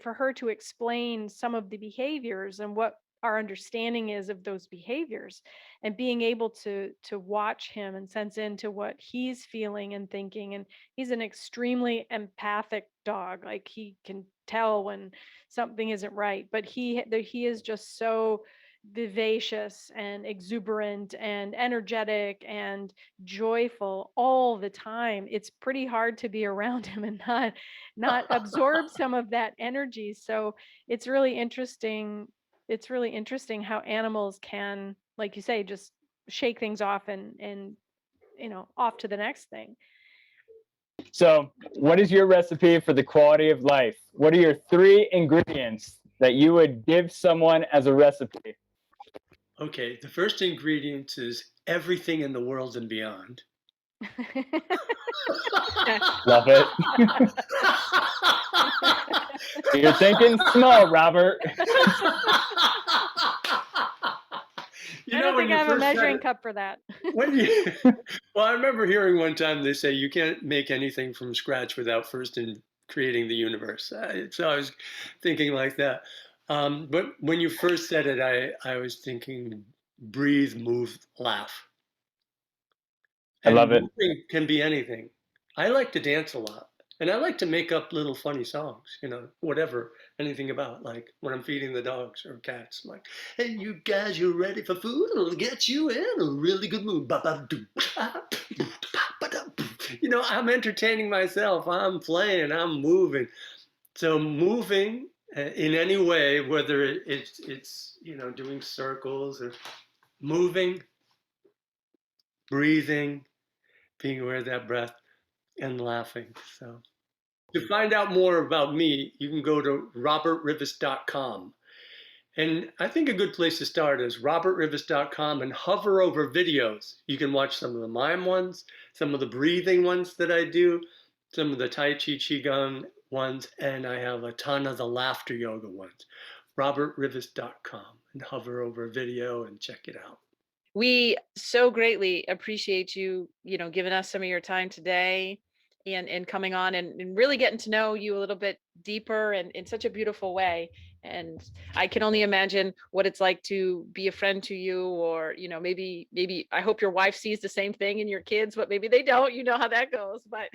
for her to explain some of the behaviors and what our understanding is of those behaviors, and being able to watch him and sense into what he's feeling and thinking. And he's an extremely empathic dog. Like, he can tell when something isn't right, but he is just so vivacious and exuberant and energetic and joyful all the time. It's pretty hard to be around him and not absorb some of that energy. So it's really interesting. It's really interesting how animals can, like you say, just shake things off and off to the next thing. So, what is your recipe for the quality of life? What are your 3 ingredients that you would give someone as a recipe? Okay. The first ingredient is everything in the world and beyond. Love it. You're thinking small, Robert. I don't think I have a measuring cup for that. Well, I remember hearing one time they say you can't make anything from scratch without first creating the universe. So I was thinking like that. But when you first said it, I was thinking breathe, move, laugh. I And love it. moving can be anything. I like to dance a lot. And I like to make up little funny songs, whatever, anything about, like when I'm feeding the dogs or cats. I'm like, hey, you guys, you ready for food? It'll get you in a really good mood. I'm entertaining myself. I'm playing, I'm moving. So moving in any way, whether it's doing circles or moving, breathing, being aware of that breath, and laughing. So to find out more about me, you can go to robertrivest.com. And I think a good place to start is robertrivest.com and hover over videos. You can watch some of the mime ones, some of the breathing ones that I do, some of the Tai Chi Qigong ones, and I have a ton of the laughter yoga ones. robertrivest.com and hover over video and check it out. We so greatly appreciate you, giving us some of your time today and coming on and really getting to know you a little bit deeper and in such a beautiful way. And I can only imagine what it's like to be a friend to you, or, maybe I hope your wife sees the same thing in your kids, but maybe they don't, you know how that goes, but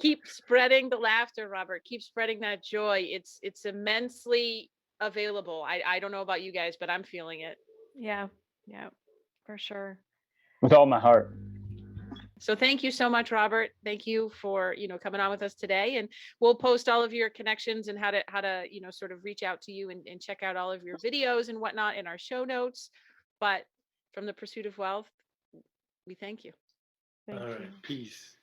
keep spreading the laughter, Robert, keep spreading that joy. It's immensely available. I don't know about you guys, but I'm feeling it. Yeah, for sure. With all my heart. So thank you so much, Robert. Thank you for, coming on with us today. And we'll post all of your connections and how to, sort of reach out to you and check out all of your videos and whatnot in our show notes. But from the Pursuit of Wealth, we thank you. Thank All you. right, peace.